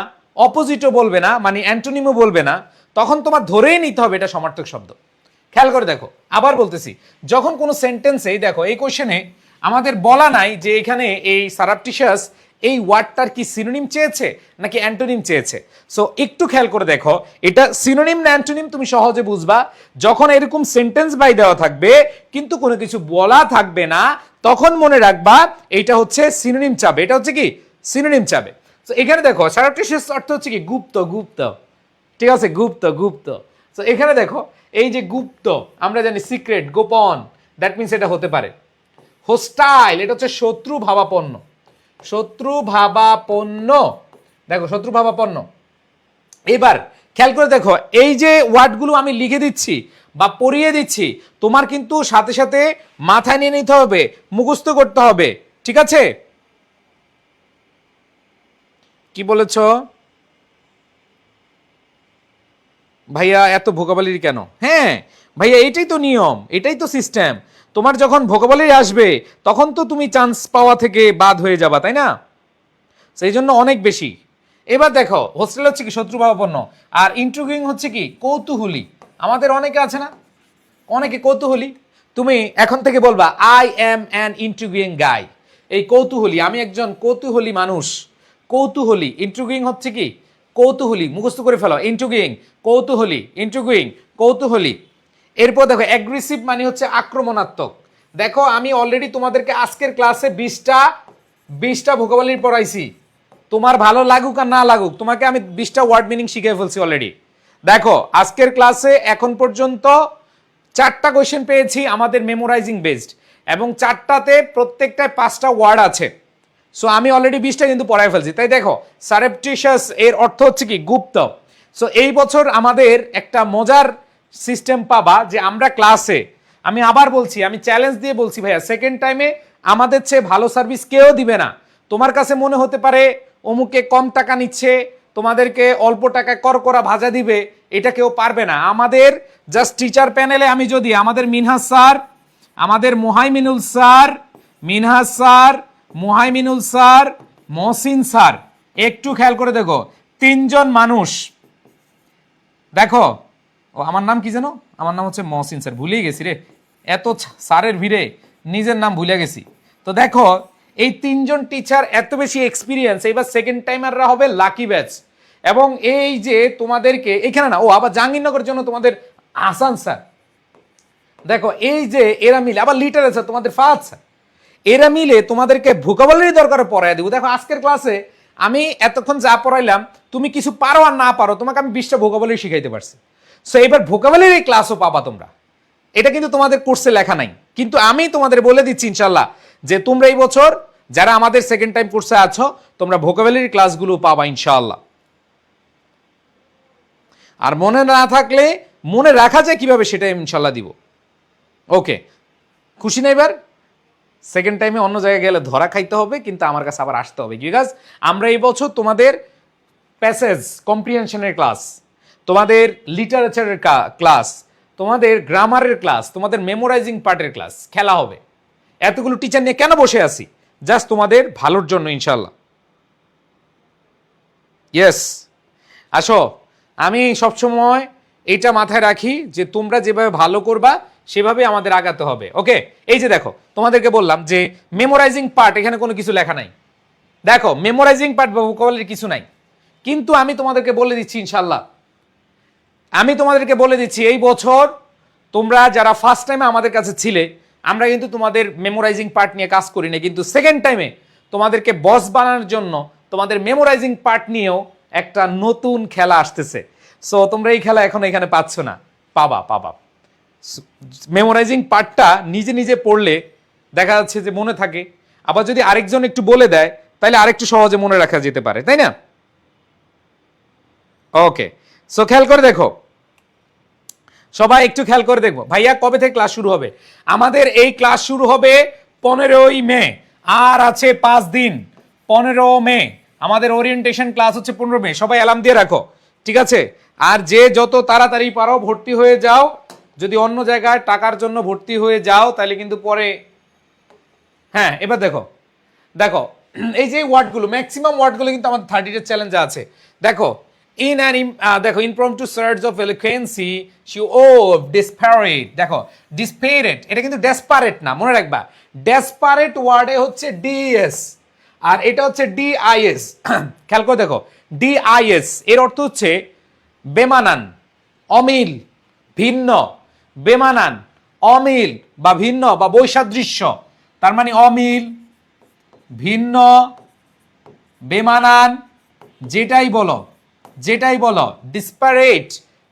অপোজিটও বলবে না, মানে অ্যান্টোনিমও বলবে না, তখন তোমার ধরেই নিতে হবে এটা সমার্থক শব্দ। খেয়াল করে দেখো, আবার বলতেছি, যখন কোনো সেন্টেন্সেই দেখো, এই কোশ্চেনে আমাদের বলা নাই যে এখানে এই সারাপটিশাস এই ওয়ার্ডটার কি সিনোনিম চেয়েছে নাকি অ্যান্টোনিম চেয়েছে। সো একটু খেয়াল করে দেখো, এটা সিনোনিম না অ্যান্টোনিম তুমি সহজে বুঝবা যখন এরকম সেন্টেন্স বাই দেওয়া থাকবে কিন্তু কোনো কিছু বলা থাকবে না, তখন মনে রাখবা এইটা হচ্ছে সিনোনিম চাবে। এটা হচ্ছে কি? সিনোনিম চাবে। সো এখানে দেখো সারাপটিশাস অর্থ হচ্ছে কি? গুপ্ত, গুপ্ত, ঠিক আছে? গুপ্ত, গুপ্ত। সো এখানে দেখো, এই যে গুপ্ত, আমরা জানি সিক্রেট, গোপন, দ্যাট মিনস এটা হতে পারে হোস্টাইল, এটা হচ্ছে শত্রু ভাবাপন্ন, শত্রু ভাবাপন্ন। দেখো শত্রু ভাবাপন্ন। এবার খেয়াল করে দেখো, এই যে ওয়ার্ডগুলো আমি লিখে দিচ্ছি বা পড়িয়ে দিচ্ছি, তোমার কিন্তু সাথে সাথে মাথায় নিয়ে নিতে হবে, মুখস্থ করতে হবে, ঠিক আছে? কি বলেছ ভাইয়া? এত ভোকাবুলারি কেন? হ্যাঁ ভাইয়া, এটাই তো নিয়ম, এটাই তো সিস্টেম। তোমার যখন ভোকাবুলারি আসবে তখন তো তুমি চান্স পাওয়া থেকে বাদ হয়ে যাবা, তাই না? সেই জন্য অনেক বেশি। এবার দেখো, হোস্টেল হচ্ছে কি? শত্রুভাবাপন্ন। আর ইন্ট্রুগিং হচ্ছে কি? কৌতূহলী। আমাদের অনেকে আছে না, অনেকে কৌতূহলী। তুমি এখন থেকে বলবা আই এম অ্যান ইন্ট্রিগুইং গাই। এই কৌতূহলী, আমি একজন কৌতূহলী মানুষ। কৌতূহলী, ইন্ট্রিগুইং হচ্ছে কি কৌতূহলী, মুখস্থ করে ফেলো। ইন্ট্রিগুইং কৌতূহলী, ইন্ট্রিগুইং কৌতূহলী। এরপর দেখো অ্যাগ্রেসিভ মানে হচ্ছে আক্রমণাত্মক। দেখো আমি অলরেডি তোমাদেরকে আজকের ক্লাসে 20টা ভোকাবুলারি পড়াইছি। তোমার ভালো লাগুক আর না লাগুক, তোমাকে আমি 20টা ওয়ার্ড মিনিং শিখিয়ে ফেলছি অলরেডি। দেখো আজকের ক্লাসে এখন পর্যন্ত 4টা কোয়েশ্চেন পেয়েছি আমাদের মেমোরাইজিং বেসড, এবং 4টাতে প্রত্যেকটায় 5টা ওয়ার্ড আছে। সো আমি অলরেডি 20টা কিন্তু পড়াই ফেলছি। তাই দেখো সারেপটিশাস এর অর্থ হচ্ছে কি গুপ্ত। সো এই বছর আমাদের একটা মজার সিস্টেম পাবা যে আমরা ক্লাসে, আমি আবার বলছি, আমি চ্যালেঞ্জ দিয়ে বলছি ভাইয়া, সেকেন্ড টাইমে আমাদের চেয়ে ভালো সার্ভিস কেউ দিবে না। তোমার কাছে মনে হতে পারে অমুকে কম টাকা নিচ্ছে, তোমাদেরকে অল্প টাকায় করকরা ভাজা দিবে, এটা কেউ পারবে না। আমাদের জাস্ট টিচার প্যানেলে আমি যদি আমাদের মিনহাজ স্যার, আমাদের Mohaiminul sir, Minhaj sir, Mohaiminul sir, Mohsin sir, একটু খেয়াল করে দেখো 3জন মানুষ। দেখো ও আমার নাম কি জানো, আমার নাম হচ্ছে মহসিন স্যার, ভুলেই গেছি রে, এত স্যারের ভিড়ে নিজের নাম ভুলে গেছি। তো দেখো এই 3জন টিচার এত বেশি এক্সপিরিয়েন্স, এইবার সেকেন্ড টাইমাররা হবে লাকি ব্যাচ। এবং এই যে তোমাদেরকে এখানে না, ও আবার জাহাঙ্গীরনগরের জন্য তোমাদের আসান স্যার, দেখো এই যে এরা মিলে, আবার লিটারেচার তোমাদের ফাহাদ স্যার, এরা মিলে তোমাদেরকে ভোকাবুলারি দরকারে পড়ায় দেবো। দেখো আজকের ক্লাসে আমি এতক্ষণ যা পড়াইলাম, তুমি কিছু পারো আর না পারো, তোমাকে আমি 20টা ভোকাবুলারি শিখাইতে পারছি। সো এবার ভোকাবুলারি ক্লাসও পাবা তোমরা, এটা কিন্তু তোমাদের কোর্সে লেখা নাই, কিন্তু আমি তোমাদের বলে দিচ্ছি ইনশাল্লাহ যে তোমরা এই বছর যারা আমাদের সেকেন্ড টাইম কোর্সে আছো, তোমরা ভোকাবুলারি ক্লাসগুলো পাবা ইনশাআল্লাহ। আর মনে না থাকলে মনে রাখা যায় কিভাবে সেটা ইনশাল্লাহ দিব। ওকে, খুশি না? এবার সেকেন্ড টাইমে অন্য জায়গায় গেলে ধরা খাইতে হবে, কিন্তু আমার কাছে আবার আসতে হবে। বিকজ আমরা এই বছর তোমাদের প্যাসেজ কম্প্রিহেনশনের ক্লাস, তোমাদের লিটারেচারের ক্লাস, তোমাদের গ্রামারের ক্লাস, তোমাদের মেমোরাইজিং পার্টের ক্লাস খেলা হবে। এতগুলো টিচার নিয়ে কেন বসে আছি? জাস্ট তোমাদের ভালোর জন্য ইনশাল্লাহ। ইয়েস, আসো, আমি সবসময় এইটা মাথায় রাখি যে তোমরা যেভাবে ভালো করবা সেভাবে আমাদের আগাতে হবে। ওকে, এই যে দেখো তোমাদেরকে বললাম যে মেমোরাইজিং পার্ট, এখানে কোনো কিছু লেখা নাই। দেখো মেমোরাইজিং পার্ট বা ভোকাবুলারি কিছু নাই, কিন্তু আমি তোমাদেরকে বলে দিচ্ছি ইনশাল্লাহ, আমি তোমাদেরকে বলে দিচ্ছি এই বছর তোমরা যারা ফার্স্ট টাইমে আমাদের কাছে ছিলে, আমরা কিন্তু তোমাদের মেমোরাইজিং পার্ট নিয়ে কাজ করি না, কিন্তু সেকেন্ড টাইমে তোমাদেরকে বস বানানোর জন্য তোমাদের মেমোরাইজিং পার্ট নিয়েও একটা নতুন খেলা আসতেছে। সো তোমরা এই খেলা এখন এখানে পাচ্ছ না, পাবা পাবা। মেমোরাইজিং পার্টটা নিজে নিজে পড়লে দেখা যাচ্ছে যে মনে থাকে, আবার যদি আরেকজন একটু বলে দেয় তাহলে আরেকটু সহজে মনে রাখা যেতে পারে, তাই না? ওকে, সো খেয়াল করে দেখো, সবাই একটু খেয়াল করে দেখবো। ভাইয়া কবে থেকে ক্লাস শুরু হবে? আমাদের এই ক্লাস শুরু হবে 15ই মে, আর আছে 5 দিন। 15 মে আমাদের ওরিয়েন্টেশন ক্লাস হচ্ছে 15 মে। সবাই অ্যালার্ম দিয়ে রাখো, ঠিক আছে? আর যে যত তাড়াতাড়ি পারো ভর্তি হয়ে যাও। যদি অন্য জায়গায় টাকার জন্য ভর্তি হয়ে যাও তাহলে কিন্তু পরে, হ্যাঁ এবার দেখো, দেখো এই যে ওয়ার্ডগুলো, ম্যাক্সিমাম ওয়ার্ডগুলো কিন্তু আমাদের 30 ডে চ্যালেঞ্জে আছে। দেখো in an দেখো impromptu surge of eloquency she desperate, দেখো desperate, এটা কিন্তু desperate না, মনে রাখবা desperate ওয়ার্ডে হচ্ছে dis আর এটা হচ্ছে dis। খেয়াল করে দেখো dis এর অর্থ হচ্ছে বেমানান, অমিল, ভিন্ন। বেমানান, অমিল বা ভিন্ন বা বৈসাদৃশ্য, তার মানে অমিল, ভিন্ন, বেমানান, যেটাই বলো, যেটাই বলো। ডিসপ্যারেট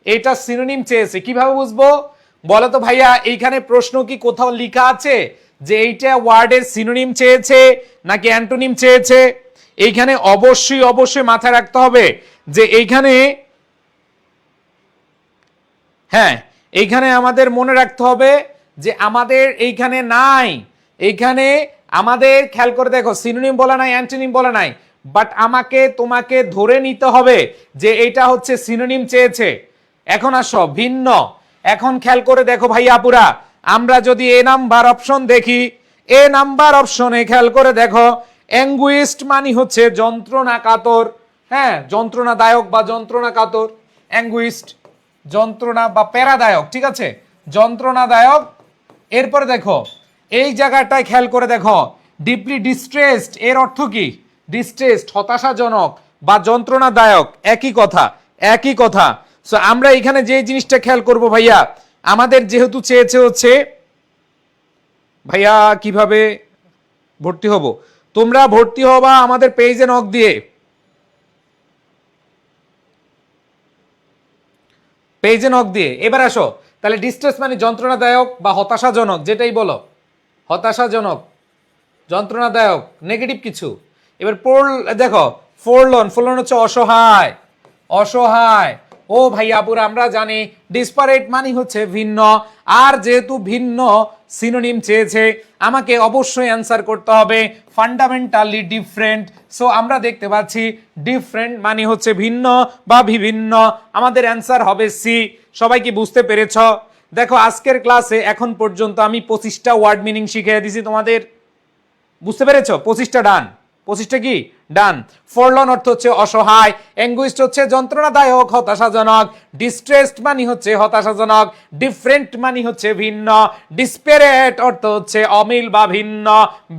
এটা সিনোনিম চেয়েছে, কিভাবে বুঝবো বলো তো ভাইয়া? এইখানে প্রশ্ন কি কোথাও লেখা আছে যে এইটা ওয়ার্ডের সিনোনিম চেয়েছে নাকি অ্যান্টোনিম চেয়েছে? এইখানে অবশ্যই অবশ্যই মাথায় রাখতে হবে যে এইখানে, হ্যাঁ এইখানে আমাদের মনে রাখতে হবে যে আমাদের এইখানে নাই, এইখানে আমাদের খেয়াল করে দেখো সিনোনিম বলা নাই, অ্যান্টোনিম বলা নাই, বাট আমাকে তোমাকে ধরে নিতে হবে যে এটা হচ্ছে সিনোনিম চেয়েছে। এখন আসো ভিন্ন। এখন খেয়াল করে দেখো ভাই আপুরা, আমরা যদি এ নাম্বার অপশন দেখি, এ নাম্বার অপশনে খেয়াল করে দেখো অ্যাঙ্গুইস্ট মানে হচ্ছে যন্ত্রণা কাতর, হ্যাঁ যন্ত্রণাদায়ক বা যন্ত্রণা কাতর। অ্যাঙ্গুইস্ট যন্ত্রণা বা প্যারাদায়ক, ঠিক আছে? যন্ত্রণাদায়ক এরপরে দেখো এই জায়গাটায় খেয়াল করে দেখো, ডিপলি ডিস্ট্রেসড এর অর্থ কি? ডিস্ট্রেসড হতাশাজনক বা যন্ত্রণাদায়ক, একই কথা একই কথা। সো আমরা এখানে যে জিনিসটা খেয়াল করব ভাইয়া, আমাদের যেহেতু চেয়েছে হচ্ছে ভাইয়া কিভাবে ভর্তি হব, তোমরা ভর্তি হবা আমাদের পেজে নক দিয়ে, পেজে নক দিয়ে। এবার আসো তাহলে ডিস্ট্রেস মানে যন্ত্রণাদায়ক বা হতাশাজনক, যেটাই বলো, হতাশাজনক যন্ত্রণাদায়ক নেগেটিভ কিছু। এবার দেখো ফোরলন, ফোরলন হচ্ছে অসহায়, অসহায়। ও ভাই আপুরা আমরা জানি ডিসপারেট মানে হচ্ছে ভিন্ন, আর যেহেতু ভিন্ন সিনোনিম চেয়েছে আমাকে অবশ্যই অ্যান্সার করতে হবে ফান্ডামেন্টালি ডিফারেন্ট। সো আমরা দেখতে পাচ্ছি ডিফারেন্ট মানে হচ্ছে ভিন্ন বা বিভিন্ন, আমাদের অ্যান্সার হবে সি। সবাই কি বুঝতে পেরেছ? দেখো আজকের ক্লাসে এখন পর্যন্ত আমি 25টা ওয়ার্ড মিনিং শিখিয়ে দিয়েছি তোমাদের, বুঝতে পেরেছো? 25টা ডান, 25টা কি ডান। ফরলন অর্থ হচ্ছে অসহায়, অ্যাঙ্গুইস্ট হচ্ছে যন্ত্রণাদায়ক হতাশাজনক, ডিস্ট্রেসড মানে হচ্ছে হতাশাজনক, ডিফারেন্ট মানে হচ্ছে ভিন্ন, ডিসপেরেট অর্থ হচ্ছে অমিল বা ভিন্ন,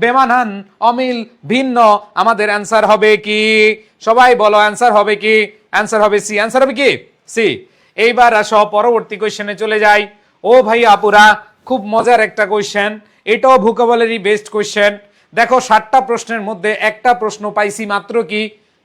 বেমানান অমিল ভিন্ন। আমাদের অ্যান্সার হবে কি? সবাই বলো অ্যান্সার হবে কি? অ্যান্সার হবে সি। অ্যান্সার হবে কি? সি। এইবার আসো পরবর্তী কোশ্চেনে চলে যাই। ও ভাই আপুরা খুব মজার একটা কোশ্চেন, এটাও ভোকাবুলারি বেসড কোশ্চেন। দেখো 7টা প্রশ্নের মধ্যে একটা প্রশ্ন পাইছি মাত্র কি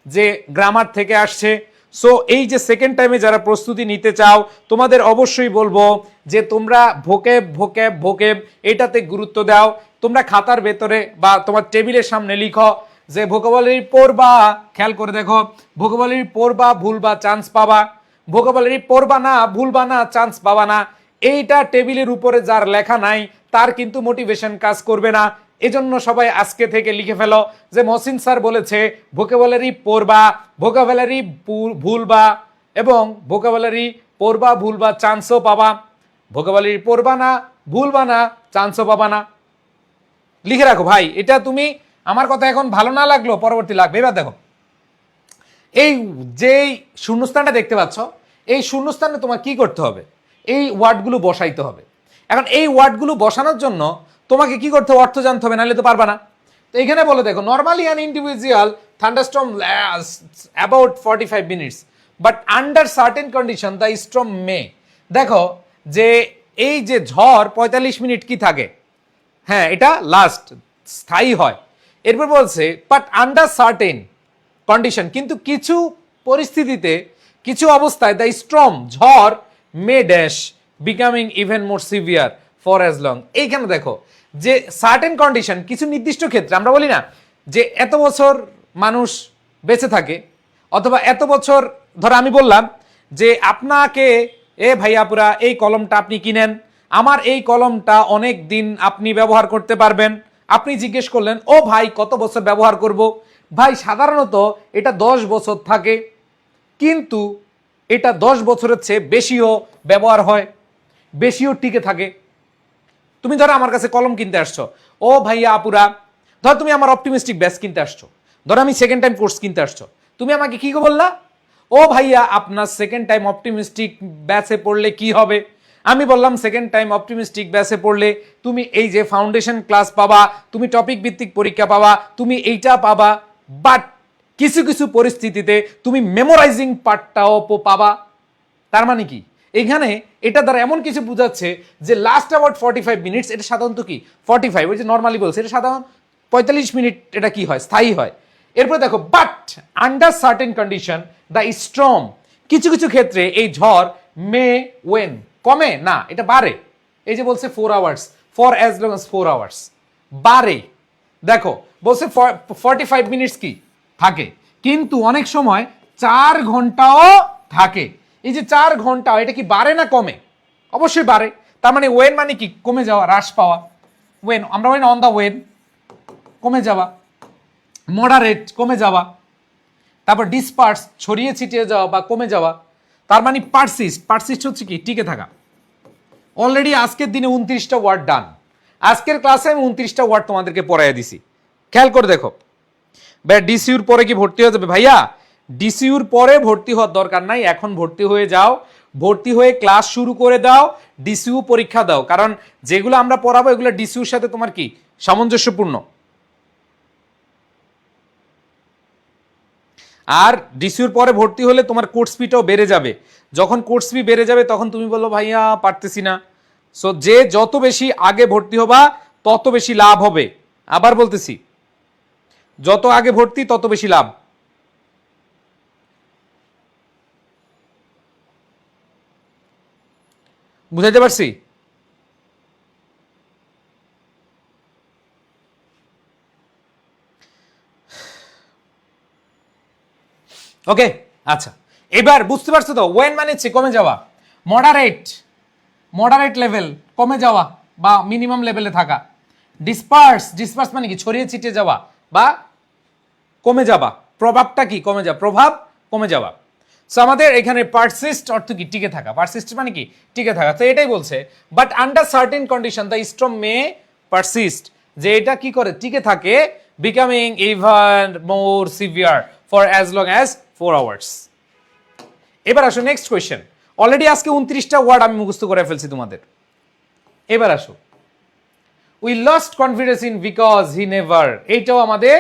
যে গ্রামার থেকে আসছে। সো এই যে সেকেন্ড টাইমে যারা প্রস্তুতি নিতে চাও তোমাদের অবশ্যই বলবো যে তোমরা ভোকেব ভোকেব ভোকেব এটাতে গুরুত্ব দাও। তোমরা খাতার ভেতরে বা তোমার টেবিলের সামনে লিখো যে ভোকাবুলারি পড়বা, খেয়াল করে দেখো ভোকাবুলারি পড়বা ভুলবা চান্স পাবা, ভোকাবুলারি পড়বা না ভুলবা না চান্স পাবা না। এইটা টেবিলের উপরে যার লেখা নাই তার কিন্তু মোটিভেশন কাজ করবে না। এজন্য সবাই আজকে থেকে লিখে ফেলো যে মহসিন স্যার বলেছে ভোকাবুলারি পড়বা, ভোকাবুলারি ভুলবা এবং ভোকাবুলারি পড়বা ভুলবা চান্সও পাবা, ভোকাবুলারি পড়বা না ভুলবা না চান্সও পাবা না। লিখে রাখো ভাই, এটা তুমি আমার কথা এখন ভালো না লাগলো পরবর্তী লাগবে। এবার দেখো এই যেই শূন্যস্থানটা দেখতে পাচ্ছ, এই শূন্যস্থানে তোমার কি করতে হবে? এই ওয়ার্ডগুলো বসাইতে হবে। এখন এই ওয়ার্ডগুলো বসানোর জন্য তোমাকে কি করতে হবে? অর্থ জানতে হবে, নাহলে তো পারবা না। তো এখানে বলে দেখো normally an individual thunderstorm lasts about 45 minutes but under certain condition the storm may. দেখো যে এই যে ঝড় 45 মিনিট কি থাকে, হ্যাঁ এটা লাস্ট স্থায়ী হয়। এরপর বলছে বাট আন্ডার সার্টেন কন্ডিশন, কিন্তু কিছু পরিস্থিতিতে কিছু অবস্থায় দ্য স্টর্ম ঝড় may dash becoming even more severe for as long. এইখানে দেখো যে সার্টেন কন্ডিশন, কিছু নির্দিষ্ট ক্ষেত্রে আমরা বলি না যে এত বছর মানুষ বেঁচে থাকে, অথবা এত বছর ধরো আমি বললাম যে আপনাকে এ ভাইয়াপুরা এই কলমটা আপনি কিনেন, আমার এই কলমটা অনেক দিন আপনি ব্যবহার করতে পারবেন। আপনি জিজ্ঞেস করলেন ও ভাই কত বছর ব্যবহার করব? ভাই সাধারণত এটা 10 বছর থাকে, কিন্তু এটা 10 বছরের চেয়ে বেশিও ব্যবহার হয়, বেশিও টিকে থাকে। তুমি ধরো আমার কাছে কলম কিনতে আসছো, ও ভাইয়া আপুরা ধর তুমি আমার অপটিমিস্টিক ব্যাচ কিনতে আসছো, ধরো আমি সেকেন্ড টাইম কোর্স কিনতে আসছো, তুমি আমাকে কি বললা? ও ভাইয়া আপনার সেকেন্ড টাইম অপটিমিস্টিক ব্যাচে পড়লে কি হবে? আমি বললাম সেকেন্ড টাইম অপটিমিস্টিক ব্যাচে পড়লে তুমি এই যে ফাউন্ডেশন ক্লাস পাবা, তুমি টপিক ভিত্তিক পরীক্ষা পাবা, তুমি এইটা পাবা, বাট কিছু কিছু পরিস্থিতিতে তুমি মেমোরাইজিং পার্টটাও পাবা। তার মানে কি এখানে এটা দ্বারা এমন কিছু বোঝাচ্ছে যে লাস্ট অ্যাবাউট 45 মিনিটস, এটা সাধারণত কি 45 ওই যে নর্মালি বলছে, এটা সাধারণ 45 মিনিট এটা কি হয় স্থায়ী হয়। এরপরে দেখো but under certain condition the Sturm, কিছু কিছু ক্ষেত্রে এই ঝড় মে ওয়েন কমে না, এটা বাড়ে। এই যে বলছে 4 hours for as long as 4 hours বাড়ে। দেখো বলছে 45 মিনিটস কি থাকে, কিন্তু অনেক সময় 4 ঘন্টাও থাকে। এই যে 4 ঘন্টা এটা কি বাড়ে না কমে? অবশ্যই বাড়ে। তার মানে ওয়েন মানে কি কমে যাওয়া, হ্রাস পাওয়া। ওয়েন আমরা বলি অন দা ওয়েন কমে যাওয়া, মডারেট কমে যাওয়া, তারপর ডিসপার্স ছড়িয়ে ছিটিয়ে যাওয়া বা কমে যাওয়া। তার মানে পারসিস্ট, পারসিস্ট হচ্ছে কি টিকে থাকা। অলরেডি আজকের দিনে 29টা ওয়ার্ড ডান। আজকের ক্লাসে আমি 29টা ওয়ার্ড তোমাদেরকে পড়াইয়া দিছি, খেয়াল করে দেখো। ভাই ডিসিউর পরে কি ভর্তি হয়ে যাবে? ভাইয়া ডিসিউর পরে ভর্তি হওয়ার দরকার নাই, এখন ভর্তি হয়ে যাও, ভর্তি হয়ে ক্লাস শুরু করে দাও। ডিসিউ পরীক্ষা দাও, কারণ যেগুলো আমরা পড়াবো এগুলো ডিসিউর সাথে তোমার কি সামঞ্জস্যপূর্ণ। আর ডিসিউর পরে ভর্তি হলে তোমার কোর্স ফিটাও বেড়ে যাবে, যখন কোর্স ফি বেড়ে যাবে তখন তুমি বললো ভাইয়া পারতেছি না। সো যে যত বেশি আগে ভর্তি হবা তত বেশি লাভ হবে। আবার বলতেছি, যত আগে ভর্তি তত বেশি লাভ। বুঝাইতে পারছি? ওকে, আচ্ছা এবার বুঝতে পারছো তো, ওয়েন মানে হচ্ছে কমে যাওয়া, মডারেট মডারেট লেভেল কমে যাওয়া বা মিনিমাম লেভেলে থাকা, ডিসপার্স ডিসপার্স মানে কি ছড়িয়ে ছিটিয়ে যাওয়া বা কমে যাওয়া, প্রভাবটা কি কমে যাওয়া, প্রভাব কমে যাওয়া। সো আমাদের এখানে পারসিস্ট অর্থ কি টিকে থাকা, পারসিস্ট মানে কি টিকে থাকা। তো এটাই বলছে, but under certain condition the storm May persist, যে এটা কি করে টিকে থাকে, becoming even more severe for as long as 4 hours. এবার আসো নেক্সট কোয়েশ্চেন। অলরেডি আজকে 29টা ওয়ার্ড আমি মুখস্থ করে ফেলছি তোমাদের। এবার আসো, we lost confidence in because he never, এইটাও আমাদের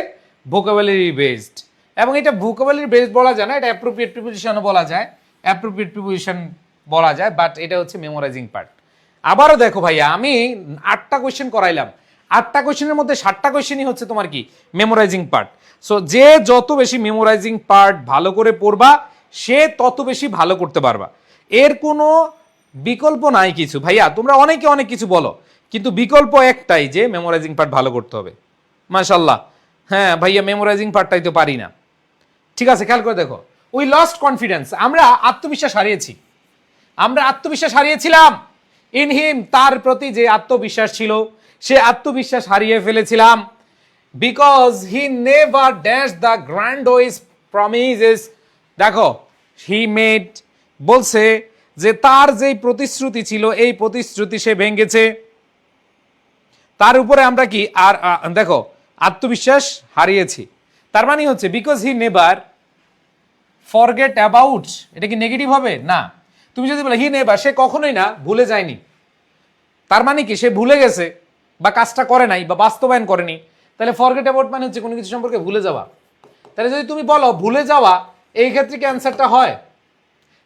ভোকাবুলারি বেসড, এবং এটা ভোকাবুলারি বেসড বলা যায় না, এটা অ্যাপ্রোপ্রিয়েট প্রিপোজিশনও বলা যায়, অ্যাপ্রোপ্রিয়েট প্রিপোজিশন বলা যায়, বাট এটা হচ্ছে মেমোরাইজিং পার্ট। আবারও দেখো ভাইয়া, আমি 8টা কোয়েশ্চেন করাইলাম, 8টা কোয়েশ্চেনের মধ্যে 7টা কোয়েশ্চেনই হচ্ছে তোমার কি মেমোরাইজিং পার্ট। সো যে যত বেশি মেমোরাইজিং পার্ট ভালো করে পড়বা সে তত বেশি ভালো করতে পারবা, এর কোনো বিকল্প নাই কিছু। ভাইয়া তোমরা অনেকে অনেক কিছু বলো, কিন্তু বিকল্প একটাই, যে মেমোরাইজিং পার্ট ভালো করতে হবে। মাশাআল্লাহ, হ্যাঁ ভাইয়া মেমোরাইজিং পার্টটাই তো পারি না। ঠিক আছে, খেয়াল করে দেখো, উই লস্ট কনফিডেন্স, আমরা আত্মবিশ্বাস হারিয়েছি, আমরা আত্মবিশ্বাস হারিয়েছিলাম, ইন হিম, তার প্রতি যে আত্মবিশ্বাস ছিল সে আত্মবিশ্বাস হারিয়ে ফেলেছিলাম, because he never dash the grandiose promises, দেখো হি মেড, বলছে যে তার যেই প্রতিশ্রুতি ছিল এই প্রতিশ্রুতি সে ভেঙেছে, তার উপরে আমরা কি আর দেখো আত্মবিশ্বাস হারিয়েছি, তার মানে হচ্ছে because he never forget about, এটা কি নেগেটিভ হবে না? তুমি যদি বলে হি নেভার, সে কখনোই না ভুলে যায়নি, তার মানে কি সে ভুলে গেছে বা কাজটা করে নাই বা বাস্তবায়ন করেনি, তাহলে ফরগেট অ্যাবাউট মানে হচ্ছে কোনো কিছু সম্পর্কে ভুলে যাওয়া। তাহলে যদি তুমি বলো ভুলে যাওয়া, এই ক্ষেত্রে কি অ্যান্সারটা হয়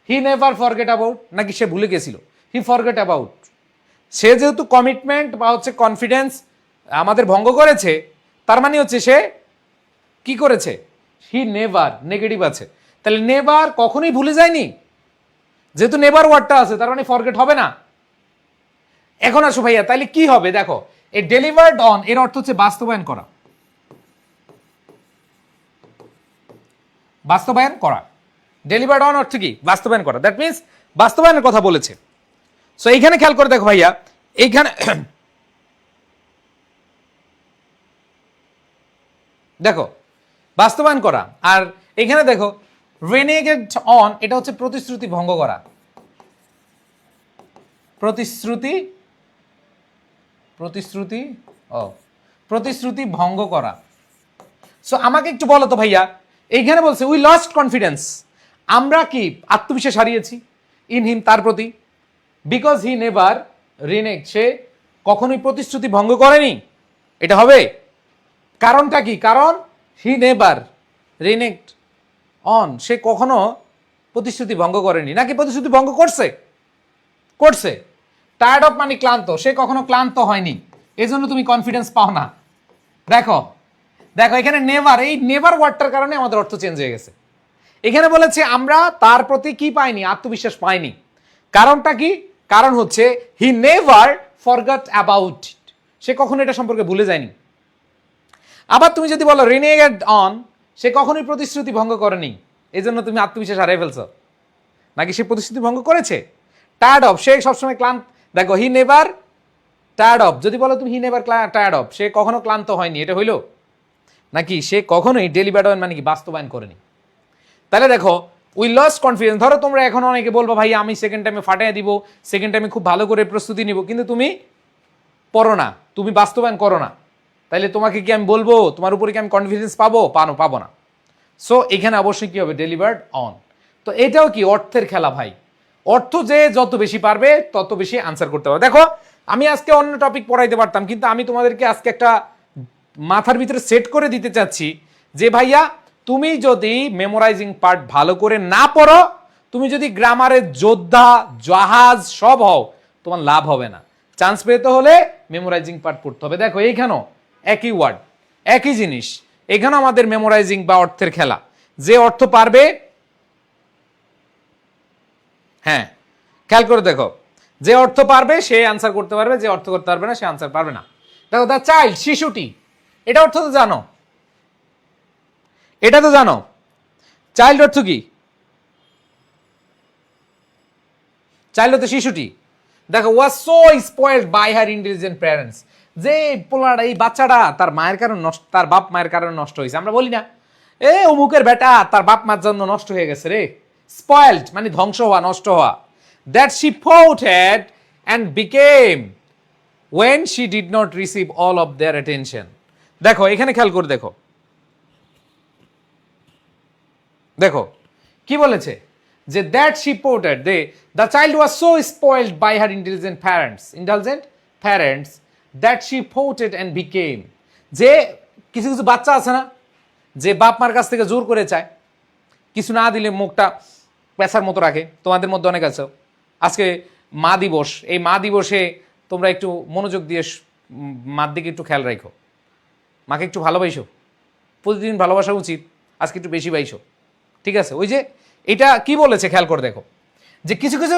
হি নেভার ফরগেট অ্যাবাউট, নাকি সে ভুলে গেছিল, হি ফরগেট অ্যাবাউট। সে যেহেতু কমিটমেন্ট বা হচ্ছে কনফিডেন্স আমাদের ভঙ্গ করেছে, তার মানে হচ্ছে সে কি করেছে, হি নেভার, নেগেটিভ আছে, তাহলে নেভার কখনোই ভুলে যায়নি, যেহেতু নেভার ওয়ার্ডটা আছে তার মানে ফরগেট হবে না। এখন আসো ভাইয়া, তাহলে কি হবে দেখো, এই ডেলিভার্ড অন এর অর্থ হচ্ছে বাস্তবায়ন করা, বাস্তবায়ন করা, ডেলিভার্ড অন অর্থ কি বাস্তবায়ন করা, দ্যাট মিনস বাস্তবায়নের কথা বলেছে। সো এইখানে খেয়াল করে দেখো ভাইয়া, এইখানে দেখো বাস্তবায়ন করা, আর এখানে দেখো রেনেগেড অন, এটা হচ্ছে প্রতিশ্রুতি ভঙ্গ করা, প্রতিশ্রুতি প্রতিশ্রুতি ও প্রতিশ্রুতি ভঙ্গ করা। সো আমাকে একটু বলো তো ভাইয়া, এইখানে বলছে উই লস্ট কনফিডেন্স, আমরা কি আত্মবিশ্বাস হারিয়েছি ইন হিম, তার প্রতি, বিকজ হি নেভার রিনেক্ট, সে কখনোই প্রতিশ্রুতি ভঙ্গ করেনি, এটা হবে। কারণটা কি, কারণ হি নেভার রিনেক্ট অন, সে কখনো প্রতিশ্রুতি ভঙ্গ করেনি, নাকি প্রতিশ্রুতি ভঙ্গ করছে, করছে। টায়ার্ড অফ মানে ক্লান্ত, সে কখনো ক্লান্ত হয়নি, এজন্য তুমি কনফিডেন্স পাও না। দেখো দেখো এখানে নেভার, এই নেভার ওয়ার্ডটার কারণে আমাদের অর্থ চেঞ্জ হয়ে গেছে। এখানে বলেছে আমরা তার প্রতি কি পাইনি, আত্মবিশ্বাস পাইনি। কারণটা কি, কারণ হচ্ছে হি নেভার ফরগট অ্যাবাউট, সে কখনো এটা সম্পর্কে ভুলে যায়নি। আবার তুমি যদি বলো রিনেগেড অন, সে কখনোই প্রতিশ্রুতি ভঙ্গ করেনি, এই জন্য তুমি আত্মবিশ্বাস হারিয়ে ফেলছো, নাকি সে প্রতিশ্রুতি ভঙ্গ করেছে। টায়ার্ড অফ, সে সবসময় ক্লান্ত, দেখো হি নেভার টায়ার্ড অফ, যদি বলো তুমি হি নেভার টায়ার্ড অফ, সে কখনো ক্লান্ত হয়নি, এটা হইলো, নাকি সে কখনোই ডেলিভার্ড অন মানে কি বাস্তবায়ন করেনি। তাহলে দেখো উই লস্ট কনফিডেন্স, ধরো তোমরা এখন অনেকে বলবো ভাই আমি সেকেন্ড টাইমে ফাটাইয়া দিব, সেকেন্ড টাইমে খুব ভালো করে প্রস্তুতি নিব, কিন্তু তুমি পড়ো না, তুমি বাস্তবায়ন করো না, তাইলে তোমাকে কি আমি বলবো, তোমার উপরে কি আমি কনফিডেন্স পাবো না। সো এখানে অবশ্যই কি হবে, ডেলিভার্ড অন। তো এটাও কি অর্থের খেলা ভাই, অর্থ যে যত বেশি পারবে তত বেশি আনসার করতে পারবে। দেখো আমি আজকে অন্য টপিক পড়াইতে পারতাম, কিন্তু আমি তোমাদেরকে আজকে একটা মাথার ভিতরে সেট করে দিতে চাচ্ছি যে ভাইয়া তুমি যদি মেমোরাইজিং পার্ট ভালো করে না পড়ো, তুমি যদি গ্রামারের যোদ্ধা জাহাজ সব হও, তোমার লাভ হবে না। চান্স পেতে হলে মেমোরাইজিং পার্ট পড়তে হবে। দেখো এইখানেও একই ওয়ার্ড, একই জিনিস, এখানে আমাদের মেমোরাইজিং বা অর্থের খেলা। যে অর্থ পারবে, হ্যাঁ খেয়াল করে দেখো, যে অর্থ পারবে সে আনসার করতে পারবে, যে অর্থ করতে পারবে না সে আনসার পারবে না। দেখো দ্য চাইল্ড, শিশুটি, এটা অর্থ তো জানো, এটা তো জানো চাইল্ড অর্থ কি? চাইল্ড হচ্ছে শিশুটি। দেখো was so spoiled by her intelligent parents, যে পোলাটা এই বাচ্চাটা তার মায়ের কারণে নষ্ট, তার বাপ মায়ের কারণে নষ্ট হয়েছে। আমরা বলি না এ অমুকের বেটা তার বাপ মার জন্য নষ্ট হয়ে গেছে রে। স্পয়েলড মানে ধ্বংস হওয়া, নষ্ট হওয়া। That she faded and became when she did not receive all of their attention। দেখো এখানে খেয়াল করে দেখো, দেখো কি বলেছে যে that she pouted the child was so spoiled by her intelligent parents that she pouted and became. যে কিছু কিছু বাচ্চা আছে না, যে বাপ মার কাছ থেকে জোর করে চায়, কিছু না দিলে মুখটা পেশার মতো রাখে। তোমাদের মধ্যে অনেক আছে। আজকে মা দিবস, এই মা দিবসে তোমরা একটু মনোযোগ দিয়ে মার দিকে একটু খেয়াল রাখো, মাকে একটু ভালোবাসো, প্রতিদিন ভালোবাসা উচিত, আজকে একটু বেশি বাইসো, ঠিক আছে? ওই যে এটা কি বলেছে খেয়াল করে দেখো, যে কিছু কিছু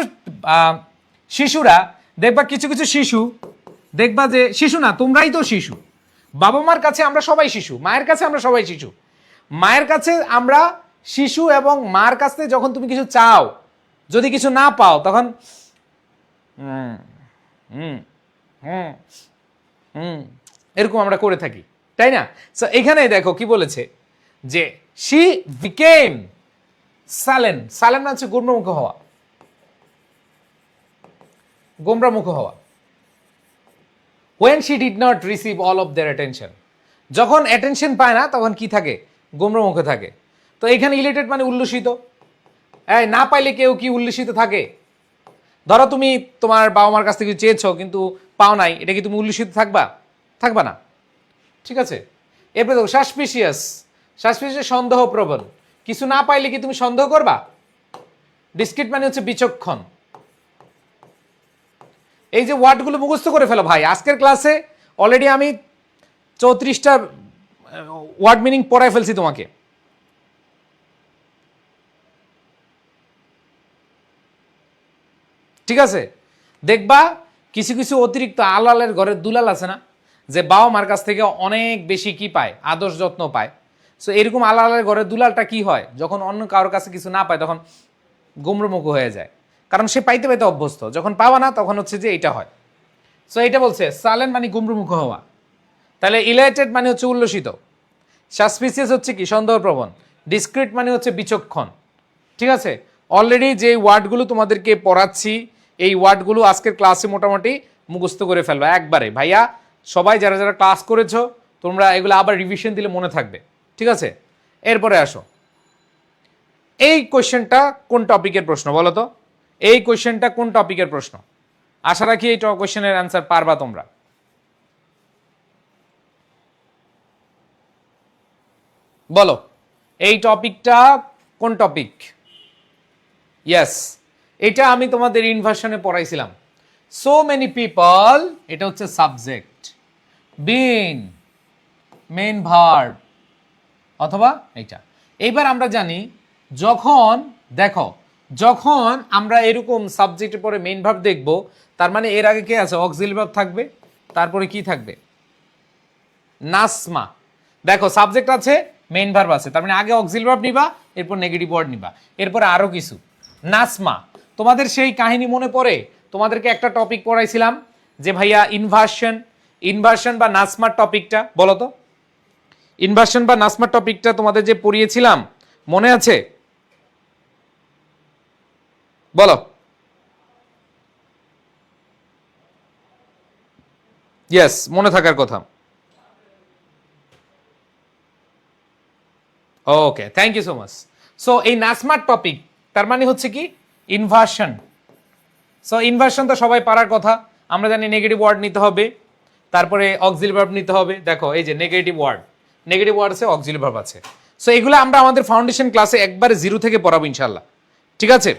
শিশুরা দেখবা, কিছু কিছু শিশু দেখবা, যে শিশু না তোমরাই তো শিশু, বাবা মার কাছে আমরা সবাই শিশু, মায়ের কাছে আমরা সবাই শিশু। মায়ের কাছে আমরা শিশু, এবং মার কাছে যখন তুমি কিছু চাও, যদি কিছু না পাও তখন এরকম আমরা করে থাকি, তাই না? সো এখানে দেখো কি বলেছে, যে শি বিকেম সাইলেন্ট। সাইলেন্ট হচ্ছে গোমরামুখ হওয়া, গোমরামুখ হওয়া। when she did not receive all of their attention, যখন অ্যাটেনশন পায় না তখন কি থাকে? গোমরামুখে থাকে। তো এখানে ইলেটেড মানে উল্লসিত। এই না পাইলে কেউ কি উল্লসিত থাকে? ধরো তুমি তোমার বাবা মার কাছ থেকে চেয়েছো কিন্তু পাও নাই, এটা কি তুমি উল্লসিত থাকবা? থাকবা না, ঠিক আছে? এরপরে দেখো সাসপিসিয়াস, সাসপিসিয়াস সন্দেহ প্রবণ। কিছু না পাইলে কি তুমি সন্দেহ করবা? ডিসক্রিট মানে হচ্ছে বিচক্ষণ। এই যে ওয়ার্ডগুলো মুখস্থ করে ফেলো ভাই, আজকের ক্লাসে অলরেডি আমি 34টা ওয়ার্ড মিনিং পড়ায় ফেলছি তোমাকে। ঠিক আছে? দেখবা কিছু কিছু অতিরিক্ত আলালের ঘরের দুলাল আছে না, যে বাবা মার কাছ থেকে অনেক বেশি কি পায়? আদর যত্ন পায়। সো এরকম আলালের ঘরের দুলালটা কি হয়? যখন অন্য কারোর কাছে কিছু না পায় তখন গোমরমুখ হয়ে যায়, কারণ সে পাইতে পাইতে অভ্যস্ত। যখন পাওয়া না তখন হচ্ছে যে এটা হয়। সো এটা বলছে সাইলেন্ট মানে গোমরমুখ হওয়া। তাহলে ইলাইটেড মানে হচ্ছে উল্লসিত, সাসপিসিয়াস হচ্ছে কি? সন্দেহপ্রবণ, ডিসক্রিট মানে হচ্ছে বিচক্ষণ। ঠিক আছে? অলরেডি যে ওয়ার্ডগুলো তোমাদেরকে পড়াচ্ছি, এই ওয়ার্ডগুলো আজকের ক্লাসে মোটামুটি মুখস্থ করে ফেলবা একবারে। ভাইয়া সবাই যারা যারা ক্লাস করেছো তোমরা এগুলো আবার রিভিশন দিলে মনে থাকবে, ঠিক আছে? এরপরে আসো, এই কোয়েশ্চেনটা কোন টপিকের প্রশ্ন বলো তো? এই কোয়েশ্চেনটা কোন টপিকের প্রশ্ন? আশা রাখি এই কোয়েশ্চেনের অ্যান্সার পারবা তোমরা। বলো এই টপিকটা কোন টপিক? ইয়েস, এটা আমি তোমাদের ইনভার্সনে পড়াইছিলাম। সো মেনি পিপল, এটা হচ্ছে সাবজেক্ট, বিন মেইন ভার্ব, অথবা এটা। এইবার আমরা জানি যখন, দেখো যখন আমরা এরকম সাবজেক্টের পরে মেইন ভার্ব দেখব, তার মানে এর আগে কে আছে? অক্সিলারি ভার্ব থাকবে, তারপরে কি থাকবে? নাসমা। দেখো সাবজেক্ট আছে, মেইন ভার্ব আছে, তার মানে আগে অক্সিলারি ভার্ব নিবা, এরপর নেগেটিভ ওয়ার্ড নিবা, এরপরে আরো কিছু। নাসমা, তোমাদের সেই কাহিনী মনে পড়ে? তোমাদেরকে একটা টপিক পড়াইছিলাম যে ভাইয়া ইনভার্সন, ইনভার্সন বা নাসমার টপিকটা বলো তো। ইনভার্সন বা নাসমার টপিকটা তোমাদের যে পড়িয়েছিলাম মনে আছে? বলো। ইয়েস, মনে থাকার কথা। Okay, thank you so much. So এই নাসমার টপিক তার মানে হচ্ছে কি? ইনভার্সন। সো ইনভার্সন তো সবাই পারার কথা, আমরা জানি নেগেটিভ ওয়ার্ড নিতে হবে, তারপরে অক্সিলারি ভার্ব নিতে হবে। দেখো এই যে নেগেটিভ ওয়ার্ড আছে, অক্সিলারি ভার্ব আছে। সো এগুলো আমরা আমাদের ফাউন্ডেশন ক্লাসে একবারে জিরো থেকে পড়াবো ইনশাল্লাহ, ঠিক আছে?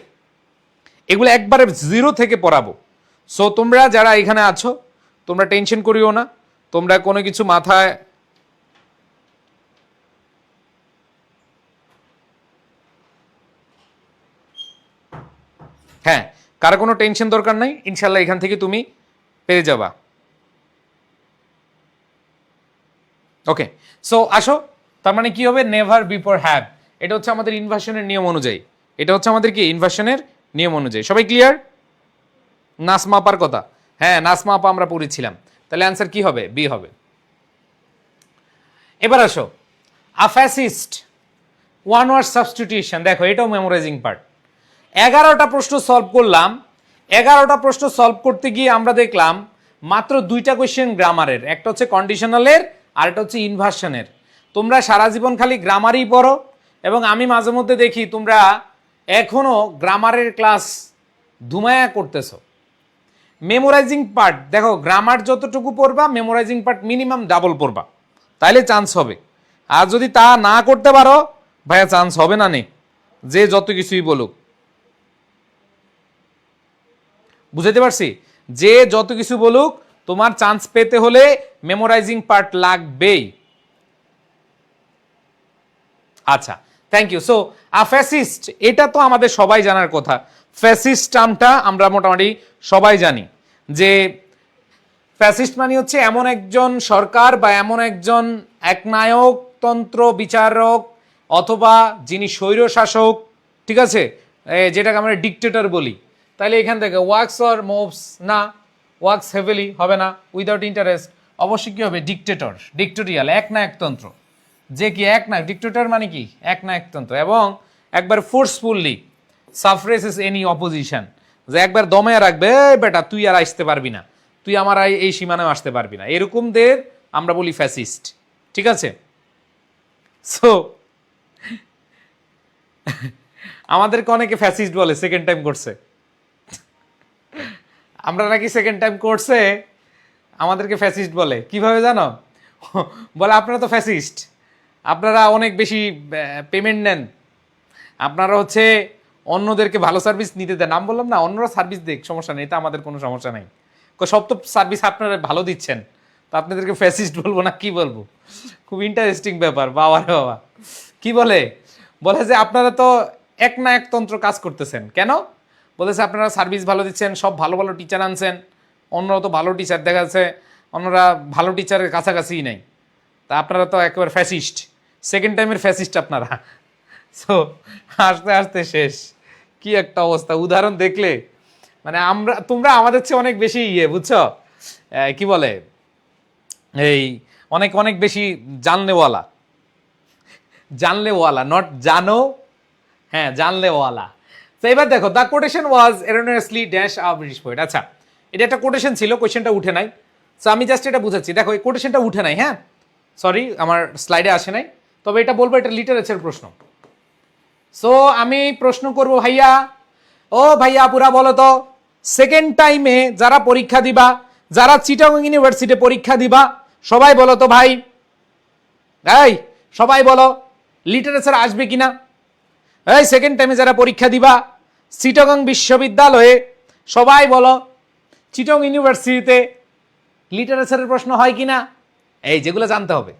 এগুলো একবারে জিরো থেকে পড়াবো। সো তোমরা যারা এখানে আছো তোমরা টেনশন করিও না, তোমরা কোনো কিছু মাথায় হ্যাঁ, কারো কোনো টেনশন দরকার নাই, ইনশাল্লাহ এখান থেকে তুমি পেয়ে যাবা। ওকে, সো আসো, তার মানে কি হবে, নেভার বিফোর হ্যাভ, এটা হচ্ছে আমাদের ইনভার্সনের নিয়ম অনুযায়ী, এটা হচ্ছে আমাদের কি ইনভার্সনের নিয়ম অনুযায়ী। সবাই ক্লিয়ার? নাস মাপার কথা, হ্যাঁ নাস মাপা আমরা পড়েছিলাম, তাহলে অ্যান্সার কি হবে? বি হবে। এবার আসো, আফ্যাসিস্ট, ওয়ান ওয়ার্ড সাবস্টিটিউশন, দেখো এটাও মেমোরাইজিং পার্ট। 11টা প্রশ্ন সলভ করলাম, 11টা প্রশ্ন সলভ করতে গিয়ে আমরা দেখলাম মাত্র 2টা কোয়েশ্চেন গ্রামারের, একটা হচ্ছে কন্ডিশনালের আর একটা হচ্ছে ইনভার্সনের। তোমরা সারা জীবন খালি গ্রামারই পড়ো, এবং আমি মাঝে মধ্যে দেখি তোমরা এখনো গ্রামারের ক্লাস ধুমায়া করতেছো। মেমোরাইজিং পার্ট দেখো, গ্রামার যতটুকু পড়বা মেমোরাইজিং পার্ট মিনিমাম ডাবল পড়বা, তাইলে চান্স হবে। আর যদি তা না করতে পারো ভাইয়া, চান্স হবে না নে, যে যত কিছুই বলুক। বুঝাইতে পারছি? যে যত কিছু বলুক, তোমার চান্স পেতে হলে মেমোরাইজিং পার্ট লাগবেই। আচ্ছা, থ্যাংক ইউ। সো ফ্যাসিস্ট, এটা তো আমাদের সবাই জানার কথা। ফ্যাসিস্ট টার্মটা আমরা মোটামুটি সবাই জানি, যে ফ্যাসিস্ট মানে হচ্ছে এমন একজন সরকার বা এমন একজন একনায়কতন্ত্র বিচারক, অথবা যিনি স্বৈর শাসক, ঠিক আছে, যেটাকে আমরা ডিকটেটর বলি। তাহলে এখান থেকে ওয়ার্কস অর মুভস, না ওয়ার্কস হেভিলি হবে না, উইদাউট ইন্টারেস্ট, অবশ্যই কি হবে? ডিকটেটর, ডিকটোরিয়াল, একনায়কতন্ত্র। যে কি একনায়ক, ডিকটেটর মানে কি একনায়কতন্ত্র, এবং একবার ফোর্সফুলি সাফরেসেস এনি অপোজিশন, যে একবার দমে রাখবে, বেটা তুই আর আসতে পারবি না, তুই আমার এই সীমানায় আসতে পারবি না, এরকমদের আমরা বলি ফ্যাসিস্ট, ঠিক আছে? সো আমাদেরকে অনেকে ফ্যাসিস্ট বলে, সেকেন্ড টাইম করছে, আমরা নাকি সেকেন্ড টাইম করছে আমাদেরকে ফ্যাসিস্ট বলে। কিভাবে জানো? বলে আপনারা তো ফ্যাসিস্ট, আপনারা অনেক বেশি পেমেন্ট নেন, আপনারা হচ্ছে অন্যদেরকে ভালো সার্ভিস নিতে দেন। নাম বললাম না, অন্যরা সার্ভিস দেখ, সমস্যা নেই, এটা আমাদের কোনো সমস্যা নেই। সব তো সার্ভিস আপনারা ভালো দিচ্ছেন, তো আপনাদেরকে ফ্যাসিস্ট বলবো না কি বলবো? খুব ইন্টারেস্টিং ব্যাপার। বাবা রে বাবা, কি বলে? বলে যে আপনারা তো একনায়কতন্ত্র কাজ করতেছেন। কেন? বলেছে আপনারা সার্ভিস ভালো দিচ্ছেন, সব ভালো ভালো টিচার আনছেন, অন্যরা তো ভালো টিচার, দেখা যাচ্ছে অন্যরা ভালো টিচারের কাছাকাছিই নাই, তা আপনারা তো একেবারে ফ্যাসিস্ট, সেকেন্ড টাইমের ফ্যাসিস্ট আপনারা। সো আস্তে আস্তে শেষ, কি একটা অবস্থা। উদাহরণ দেখলে মানে তোমরা আমাদের চেয়ে অনেক বেশি বুঝছো, কি বলে, এই অনেক অনেক বেশি জানলেওয়ালা, নট জানো, হ্যাঁ জানলেওয়ালা। তো এবার দেখো, the quotation was erroneously dash a British poet. আচ্ছা, এটা একটা কোটেশন ছিল, কোয়েশ্চেনটা উঠে নাই। সো আমি জাস্ট এটা বুঝাচ্ছি, দেখো এই কোটেশনটা উঠে নাই, হ্যাঁ সরি আমার স্লাইডে আসে নাই, তবে এটা বলবো এটা লিটারেচার প্রশ্ন। সো আমি প্রশ্ন করব, ভাইয়া ও ভাইয়া পুরা বলো তো, সেকেন্ড টাইমে যারা পরীক্ষা দিবা, যারা চিটাগং ইউনিভার্সিটি পরীক্ষা দিবা, সবাই বলো তো ভাই, এই সবাই বলো লিটারেচার আসবে কিনা? এই সেকেন্ড টাইমে যারা পরীক্ষা দিবা চিটাগং বিশ্ববিদ্যালয়ে, সবাই বলো চিটাগং ইউনিভার্সিটিতে লিটারেচারের প্রশ্ন হয় কিনা? এই যেগুলো জানতে হবে।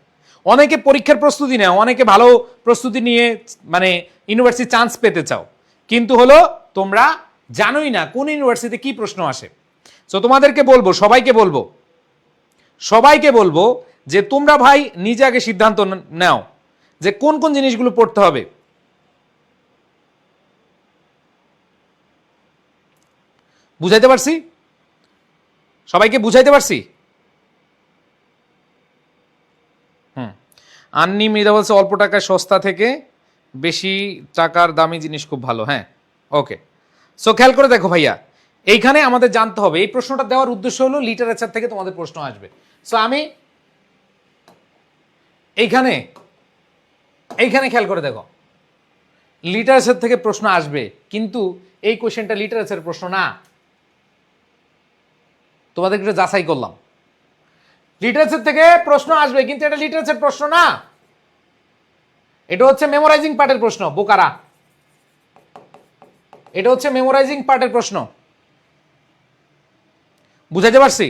অনেকে পরীক্ষার প্রস্তুতি নেও, অনেকে ভালো প্রস্তুতি নিয়ে মানে ইউনিভার্সিটি চান্স পেতে চাও, কিন্তু হলো তোমরা জানোই না কোন ইউনিভার্সিটিতে কি প্রশ্ন আসে। সো তোমাদেরকে বলবো, সবাইকে বলবো যে তোমরা ভাই নিজে আগে সিদ্ধান্ত নাও যে কোন কোন জিনিসগুলো পড়তে হবে। বুঝাইতে পারছি? সবাইকে বুঝাইতে পারছি? আন্নি মৃদা বলছে অল্প টাকায় সস্তা থেকে বেশি টাকার দামি জিনিস খুব ভালো। হ্যাঁ, ওকে। সো খেয়াল করে দেখো ভাইয়া, এইখানে আমাদের জানতে হবে, এই প্রশ্নটা দেওয়ার উদ্দেশ্য হলো লিটারেচার থেকে তোমাদের প্রশ্ন আসবে। সো আমি এইখানে খেয়াল করে দেখো, লিটারেচার থেকে প্রশ্ন আসবে, কিন্তু এই কোশ্চেনটা লিটারেচার প্রশ্ন না, তোমাদেরকে একটু যাচাই করলাম। লিটারেচার থেকে প্রশ্ন আসবে, কিন্তু এটা লিটারেচার প্রশ্ন না, এটা হচ্ছে মেমোরাইজিং পার্টের প্রশ্ন বোকারা। এটা হচ্ছে মেমোরাইজিং পার্টের প্রশ্ন, বুঝাইতে পারছি?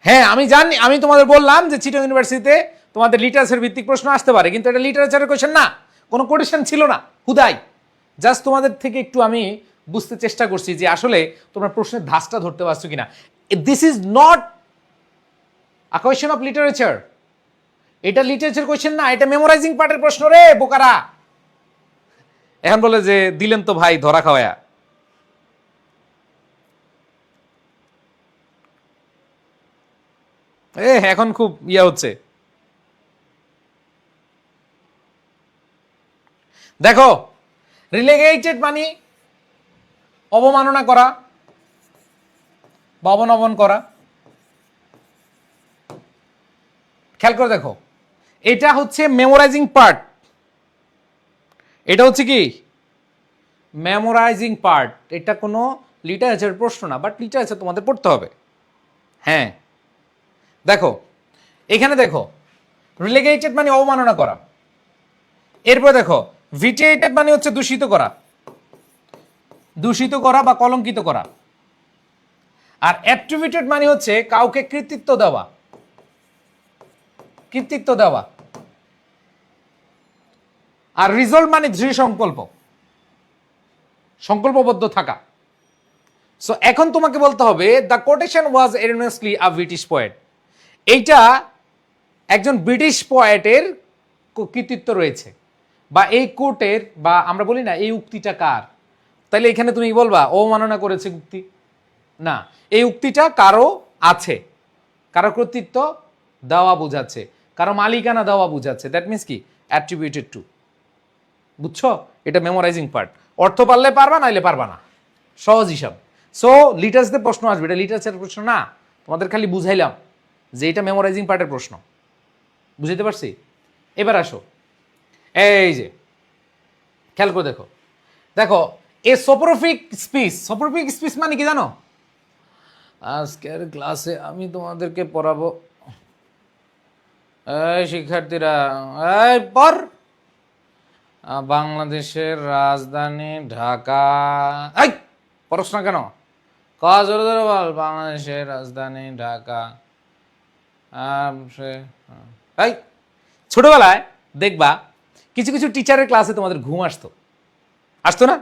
হ্যাঁ আমি জানি, আমি তোমাদের বললাম যে চিটাগং ইউনিভার্সিটিতে তোমাদের লিটারেচার ভিত্তিক প্রশ্ন আসতে পারে, কিন্তু এটা লিটারেচারের কোয়েশ্চেন না, কোনো কোটেশন ছিল না, হুদাই জাস্ট তোমাদের থেকে একটু আমি বুঝতে চেষ্টা করছি যে আসলে তোমরা প্রশ্নের ধাঁচটা ধরতে পারছো কিনা। This is not a question of literature, এটা লিটারেচার কোয়েশ্চেন না, এটা মেমোরাইজিং পার্টের প্রশ্ন রে বোকারা। এখন বলে যে দিলেন তো ভাই ধরা খাওয়া। এখন খুব ইয়া হচ্ছে, দেখো রিলেগেটেড মানে অবমাননা করা বা অবনমন করা। খেয়াল করে দেখো, এটা হচ্ছে মেমোরাইজিং পার্ট, এটা হচ্ছে কি মেমোরাইজিং পার্ট, এটা কোনো লিটারেচার প্রশ্ন না, বাট লিটারেচার তোমাদের পড়তে হবে। হ্যাঁ দেখো এখানে দেখো, রিলেগেটেড মানে অবমাননা করা, এরপর দেখো ভিটিয়েটেড মানে হচ্ছে দূষিত করা, দূষিত করা বা কলঙ্কিত করা, আর অ্যাট্রিবিউটেড মানে হচ্ছে কাউকে কৃতিত্ব দেওয়া, কৃতিত্ব দেওয়া, আর রিজল্ট মানে দৃঢ় সংকল্প, সংকল্পবদ্ধ থাকা। সো এখন তোমাকে বলতে হবে the quotation was earnestly a British poet, এইটা একজন ব্রিটিশ পোয়েটের কৃতিত্ব রয়েছে, বা এই কোটের বা আমরা বলি না এই উক্তিটা কার, তাহলে এখানে তুমি বলবা অবমাননা করেছে উক্তি না, এই উক্তিটা কারো আছে, কারো কর্তৃত্ব দেওয়া বোঝাচ্ছে, কারো মালিকানা দেওয়া বোঝাচ্ছে, দ্যাট মিনস কি অ্যাট্রিবিউটেড টু। বুঝছো? এটা মেমোরাইজিং পার্ট, অর্থ পারলে পারবা, নাইলে পারবা না, সহজ হিসাব। সো লিটারেচারের প্রশ্ন আসবে, এটা লিটারেচারের প্রশ্ন না, তোমাদের খালি বুঝাইলাম যে এটা মেমোরাইজিং পার্টের প্রশ্ন, বুঝাইতে পারছি? এবার আসো, এই যে খেয়াল করে দেখো, দেখো এ সোপোরোফিক স্পিচ, সোপোরোফিক স্পিচ মানে কি জানো? আজকের ক্লাসে আমি তোমাদেরকে পড়াবো, এই শিক্ষার্থীরা এই পর, বাংলাদেশের রাজধানী ঢাকা, এই পড়ছ না কেন? কাজ ধরে ধরে বল, বাংলাদেশের রাজধানী ঢাকা। এই ছোটবেলায় দেখবা কিছু কিছু টিচারের ক্লাসে তোমাদের ঘুম আসতো, আসতো না?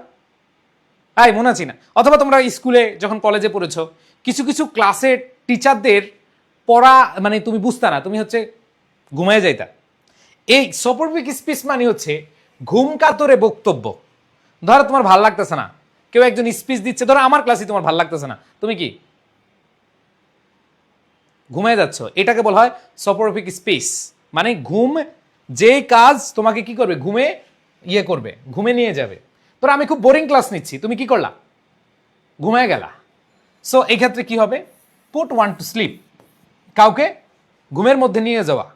এই মনে আছি না, অথবা তোমরা স্কুলে যখন কলেজে পড়েছো কিছু কিছু ক্লাসের টিচারদের পড়া মানে তুমি বুঝতা না, তুমি হচ্ছে ঘুমিয়ে যাইতা। এই সোপোরফিক স্পিচ মানে হচ্ছে ঘুম কাতরে বক্তব্য। ধরো তোমার ভাল লাগতেছে না, কেউ একজন স্পিচ দিচ্ছে, ধরো আমার ক্লাসে তোমার ভাল লাগতেছে না, তুমি কি ঘুমিয়ে যাচ্ছ, এটাকে বলা হয় সোপোরফিক স্পিচ। মানে ঘুম, যে কাজ তোমাকে কি করবে, ঘুমে ইয়ে করবে, ঘুমে নিয়ে যাবে। ধরো আমি খুব বোরিং ক্লাস নিচ্ছি, তুমি কি করলা, ঘুমিয়ে গেলা। সো এই ক্ষেত্রে কি হবে, পুট ওয়ান টু স্লিপ, কাউকে ঘুমের মধ্যে নিয়ে যাওয়া।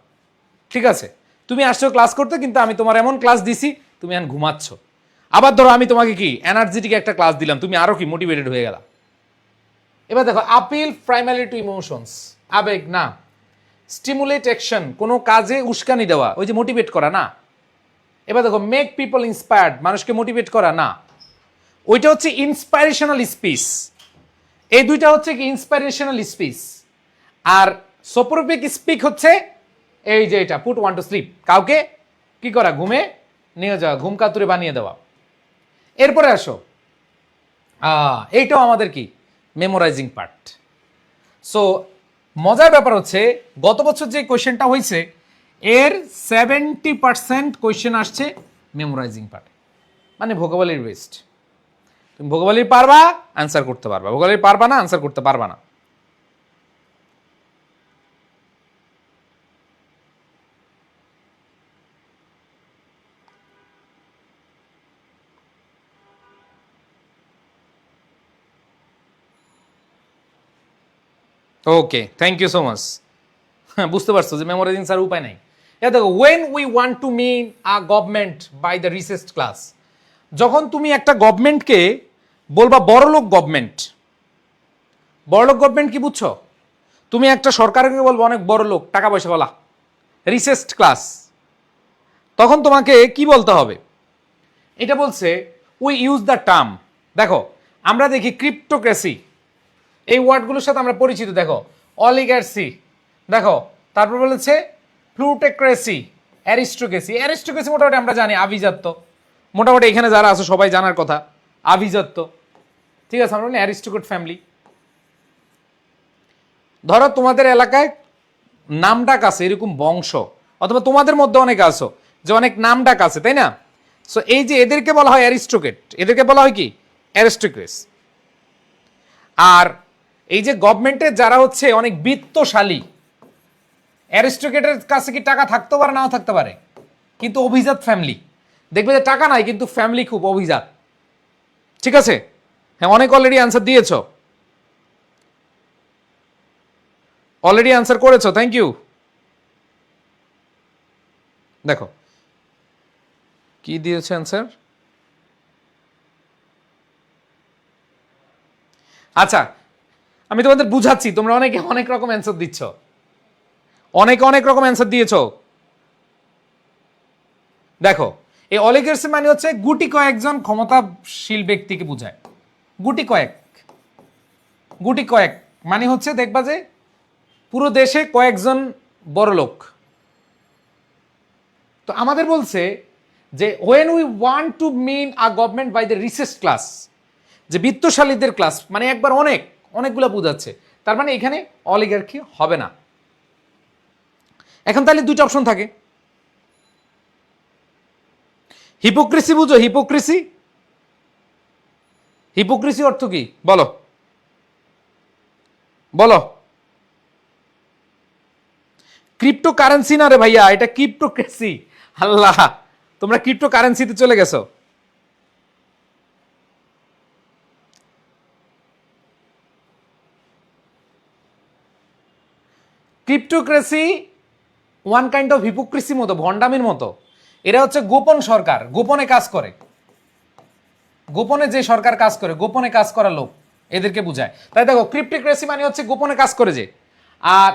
ঠিক আছে, তুমি আসছো ক্লাস করতে, কিন্তু আমি তোমার এমন ক্লাস দিছি তুমি এখন ঘুমাচ্ছ। আবার ধরো আমি তোমাকে কি এনার্জেটিক একটা ক্লাস দিলাম, তুমি আরো কি মোটিভেটেড হয়ে গেলা। এবার দেখো আপিল প্রাইমারি টু ইমোশনস, আবেগ না। স্টিমুলেট অ্যাকশন, কোনো কাজে উস্কানি দেওয়া, ওই যে মোটিভেট করা না। এবার দেখো মেক পিপল ইন্সপায়ার্ড, মানুষকে মোটিভেট করা না, ওইটা হচ্ছে ইন্সপাইরেশনাল স্পিচ। এই দুইটা হচ্ছে কি ইন্সপাইরেশনাল স্পিচ। আর সোপোরফিক স্পিক হচ্ছে এই যে এটা পুট ওয়ান টু স্লিপ, কাউকে কি করা, ঘুমে নিয়ে যাওয়া, ঘুম কাতুরে বানিয়ে দেওয়া। এরপরে আসো, এইটাও আমাদের কি মেমোরাইজিং পার্ট। সো মজার ব্যাপার হচ্ছে গত বছর যে কোয়েশ্চেনটা হয়েছে এর 70% কোয়েশ্চেন আসছে মেমোরাইজিং পার্ট, মানে ভোকাবুলারি বেসড। তুমি ভোকাবুলারি পারবা, অ্যান্সার করতে পারবা, ভোকাবুলারি পারবা না, অ্যান্সার করতে পারবা না। Okay, thank you so much. বুঝতে পারছো যে মেমোরাইজিং স্যার উপায় নাই। এটা দেখো, when we want to mean a government by the richest class, যখন তুমি একটা গভর্নমেন্টকে বলবা বড়লোক গভর্নমেন্ট, বড়লোক গভর্নমেন্ট কি বুঝছো? তুমি একটা সরকারকে বলবো অনেক বড় লোক, টাকা পয়সা বলা, রিচেস্ট ক্লাস, তখন তোমাকে কি বলতে হবে? এটা বলছে উই ইউজ দ্য টার্ম। দেখো আমরা দেখি ক্রিপ্টোক্রেসি, এই ওয়ার্ডগুলোর সাথে আমরা পরিচিত। দেখো অলিগার্সি, দেখো তারপর বলেছে প্লুটোক্রেসি, অ্যারিস্টোক্রেসি। অ্যারিস্টোক্রেসি মোটামুটি আমরা জানি, আভিজাত্য, মোটামুটি এখানে যারা আছে সবাই জানার কথা, আভিজাত্য, ঠিক আছে। আমরা বলি অ্যারিস্টোক্রেট ফ্যামিলি। ধরো তোমাদের এলাকায় নামডাক আছে এরকম বংশ, অথবা তোমাদের মধ্যে অনেক আছো যে অনেক নামডাক আছে, তাই না? সো এই যে এদেরকে বলা হয় অ্যারিস্টোক্রেট, এদেরকে বলা হয় কি অ্যারিস্টোক্রেস। আর এই যে গভর্নমেন্টের যারা হচ্ছে অনেক বিত্তশালী, অ্যারিস্টোক্রেটের কাছে কি টাকা থাকতে পারে, নাও থাকতে পারে, কিন্তু অভিজাত ফ্যামিলি। দেখবে যে টাকা নাই কিন্তু ফ্যামিলি খুব অভিজাত, ঠিক আছে? হ্যাঁ, অনেক অলরেডি আনসার দিয়েছ, অলরেডি আনসার করেছো, থ্যাংক ইউ। দেখো কি দিয়েছে আনসার। আচ্ছা আমি তোমাদের বুঝাচ্ছি, তোমরা অনেকে অনেক রকম অ্যান্সার দিচ্ছ, অনেকে অনেক রকম অ্যান্সার দিয়েছ। দেখো এই অলিগার্সি মানে হচ্ছে গুটি কয়েকজন ক্ষমতাশীল ব্যক্তিকে বোঝায়। গুটি কয়েক, গুটি কয়েক মানে হচ্ছে দেখবা যে পুরো দেশে কয়েকজন বড় লোক। তো আমাদের বলছে যে when we want to mean a government by the richest class, যে বিত্তশালীদের ক্লাস মানে একবার অনেক অনেকগুলো বোঝাচ্ছে, তার মানে এখানে অলিগার্কি হবে না। এখন তাহলে দুইটা অপশন থাকে। হিপোক্রেসি বুঝো? হিপোক্রেসি, হিপোক্রেসি অর্থ কি বলো, বলো। ক্রিপ্টো কারেন্সি না রে ভাইয়া, এটা ক্রিপ্টোক্রেসি। আল্লাহ, তোমরা ক্রিপ্টো কারেন্সিতে চলে গেছো। ক্রিপ্টোক্রেসি ওয়ান কাইন্ড অফ হিপোক্রেসি মতো, ভণ্ডামির মতো। এরা হচ্ছে গোপন সরকার, গোপনে কাজ করে, গোপনে যে সরকার কাজ করে, গোপনে কাজ করা লোক, এদেরকে বুঝায়। তাই দেখো ক্রিপ্টোক্রেসি মানে হচ্ছে গোপনে কাজ করে যে। আর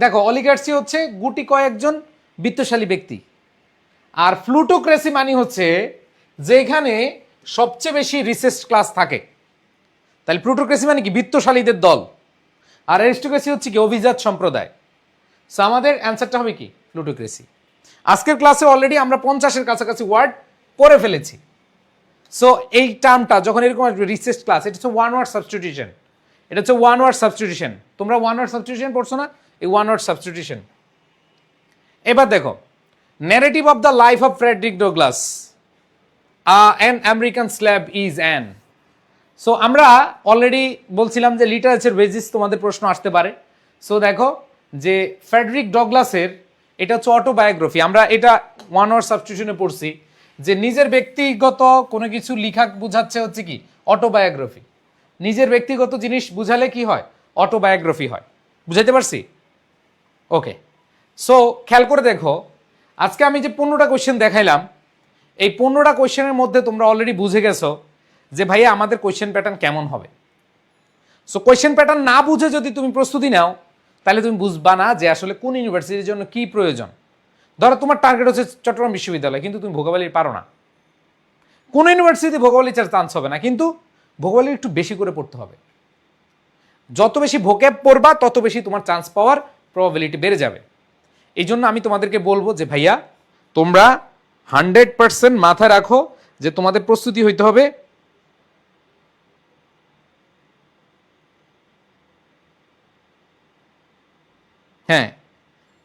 দেখো অলিগার্সি হচ্ছে গুটি কয়েকজন বিত্তশালী ব্যক্তি। আর প্লুটোক্রেসি মানে হচ্ছে যেখানে সবচেয়ে বেশি রিচেস্ট ক্লাস থাকে। তাহলে প্লুটোক্রেসি মানে কি বিত্তশালীদের দল, আর অ্যারিস্টোক্রেসি হচ্ছে কি অভিজাত সম্প্রদায়। সো আমাদের অ্যান্সারটা হবে কি প্লুটোক্রেসি। আজকের ক্লাসে অলরেডি আমরা 50-এর কাছাকাছি ওয়ার্ড করে ফেলেছি। সো এই টার্মটা যখন এরকম আসবে রিচেস্ট ক্লাস, এটা হচ্ছে ওয়ান ওয়ার্ড সাবস্টিটিউশন, এটা হচ্ছে ওয়ান ওয়ার্ড সাবস্টিটিউশন। তোমরা ওয়ান ওয়ার্ড সাবস্টিটিউশন পড়ছো না? এই ওয়ান ওয়ার্ড সাবস্টিটিউশন। এবার দেখো narrative of the life of Frederick Douglass, an American slave is an. So আমরা অলরেডি বলছিলাম যে লিটারেচার বেসিস তোমাদের প্রশ্ন আসতে পারে। সো দেখো যে ফ্রেডরিক ডগলাসের এটা হচ্ছে অটোবায়োগ্রাফি। আমরা এটা ওয়ান ওয়ার্ড সাবস্টিটিউশনে পড়ছি যে নিজের ব্যক্তিগত কোনো কিছু লিখা বুঝাচ্ছে হচ্ছে কি অটোবায়োগ্রাফি। নিজের ব্যক্তিগত জিনিস বুঝালে কি হয়? অটোবায়োগ্রাফি হয়। বুঝাইতে পারছি? ওকে, সো খেয়াল করে দেখো আজকে আমি যে 15টা কোয়েশ্চেন দেখাইলাম, এই 15টা কোয়েশ্চেনের মধ্যে তোমরা অলরেডি বুঝে গেছো যে ভাইয়া আমাদের কোয়েশ্চেন প্যাটার্ন কেমন হবে। সো কোয়েশ্চেন প্যাটার্ন না বুঝে যদি তুমি প্রস্তুতি নাও তাহলে তুমি বুঝবা না যে আসলে কোন ইউনিভার্সিটির জন্য কি প্রয়োজন। ধরো তোমার টার্গেট হচ্ছে চট্টগ্রাম বিশ্ববিদ্যালয়, কিন্তু তুমি ভোগাবলী পারো না, কোন ইউনিভার্সিটি ভোগাবলী চান্স হবে না, কিন্তু ভোগাবলী একটু বেশি করে পড়তে হবে। যত বেশি ভোক্যাব পড়বা তত বেশি তোমার চান্স পাওয়ার প্রবাবিলিটি বেড়ে যাবে। এই জন্য আমি তোমাদেরকে বলবো যে ভাইয়া তোমরা 100% মাথায় রাখো যে তোমাদের প্রস্তুতি হইতে হবে হ্যাঁ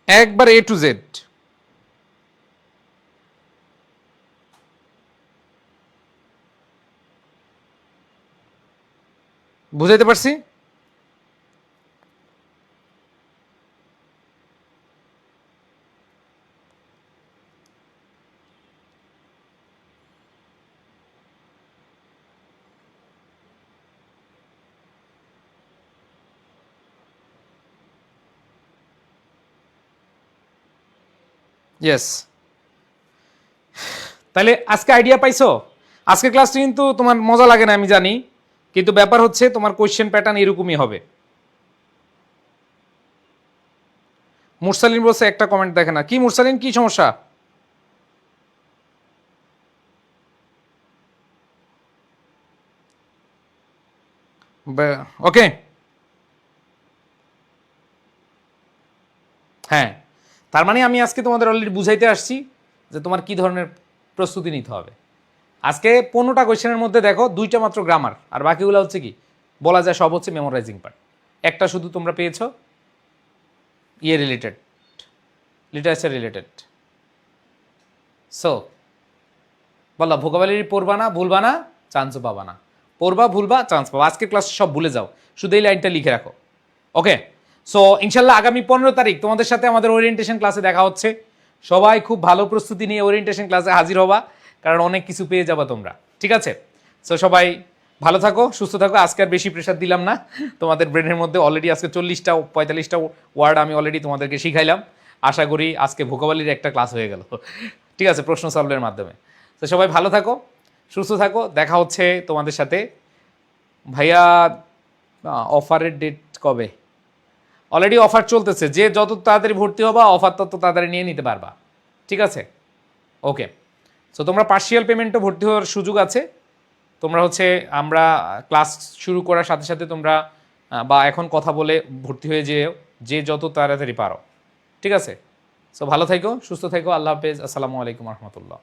একবার A to Z। বুঝাইতে পারছি? ইয়েস। তাহলে আজকে আইডিয়া পাইছো? আজকে ক্লাসটা কিন্তু তোমার মজা লাগে না আমি জানি, কিন্তু ব্যাপার হচ্ছে তোমার কোয়েশ্চেন প্যাটার্ন এরকমই হবে। মুরসালিন বলছে একটা কমেন্ট দেখে না। কি মুরসালিন, কি সমস্যা? ওকে, হ্যাঁ, তার মানে আমি আজকে তোমাদের অলরেডি বুঝাইতে আসছি যে তোমার কি ধরনের প্রস্তুতি নিতে হবে। আজকে 15টা কোয়েশ্চেনের মধ্যে দেখো 2টা মাত্র গ্রামার, আর বাকিগুলো হচ্ছে কি বলা যায় সব হচ্ছে মেমোরাইজিং পার্ট। একটা শুধু তোমরা পেয়েছো ইয়ে রিলেটেড, লিটারেচার রিলেটেড। সো বললা ভোকাবুলারি পড়বা না, ভুলবা না, চান্সও পাবা না। পড়বা, ভুলবা, চান্স পাবা। আজকের ক্লাস সব ভুলে যাও, শুধু এই লাইনটা লিখে রাখো। ওকে, সো ইনশাল্লাহ আগামী 15 তারিখ তোমাদের সাথে আমাদের ওরিয়েন্টেশন ক্লাসে দেখা হচ্ছে। সবাই খুব ভালো প্রস্তুতি নিয়ে ওরিয়েন্টেশন ক্লাসে হাজির হবা, কারণ অনেক কিছু পেয়ে যাবা তোমরা। ঠিক আছে, সো সবাই ভালো থাকো, সুস্থ থাকো। আজকে আর বেশি প্রেশার দিলাম না তোমাদের ব্রেনের মধ্যে। অলরেডি আজকে 40টা 45টা ওয়ার্ড আমি অলরেডি তোমাদেরকে শিখাইলাম। আশা করি আজকে ভোকাবুলারির একটা ক্লাস হয়ে গেল। ঠিক আছে, প্রশ্ন সলভের মাধ্যমে। তো সবাই ভালো থাকো, সুস্থ থাকো, দেখা হচ্ছে তোমাদের সাথে। ভাইয়া অফারের ডেট কবে? অলরেডি অফার চলতেছে, যে যত তাড়াতাড়ি ভর্তি হবা অফার তত তাড়াতাড়ি নিয়ে নিতে পারবা। ঠিক আছে, ওকে। সো তোমরা পার্শিয়াল পেমেন্টও ভর্তি হওয়ার সুযোগ আছে। তোমরা হচ্ছে আমরা ক্লাস শুরু করার সাথে সাথে তোমরা বা এখন কথা বলে ভর্তি হয়ে যেও, যে যত তাড়াতাড়ি পারো। ঠিক আছে, সো ভালো থাকো, সুস্থ থাকো, আল্লাহ হাফেজ, আসসালামু আলাইকুম রহমতুল্লাহ।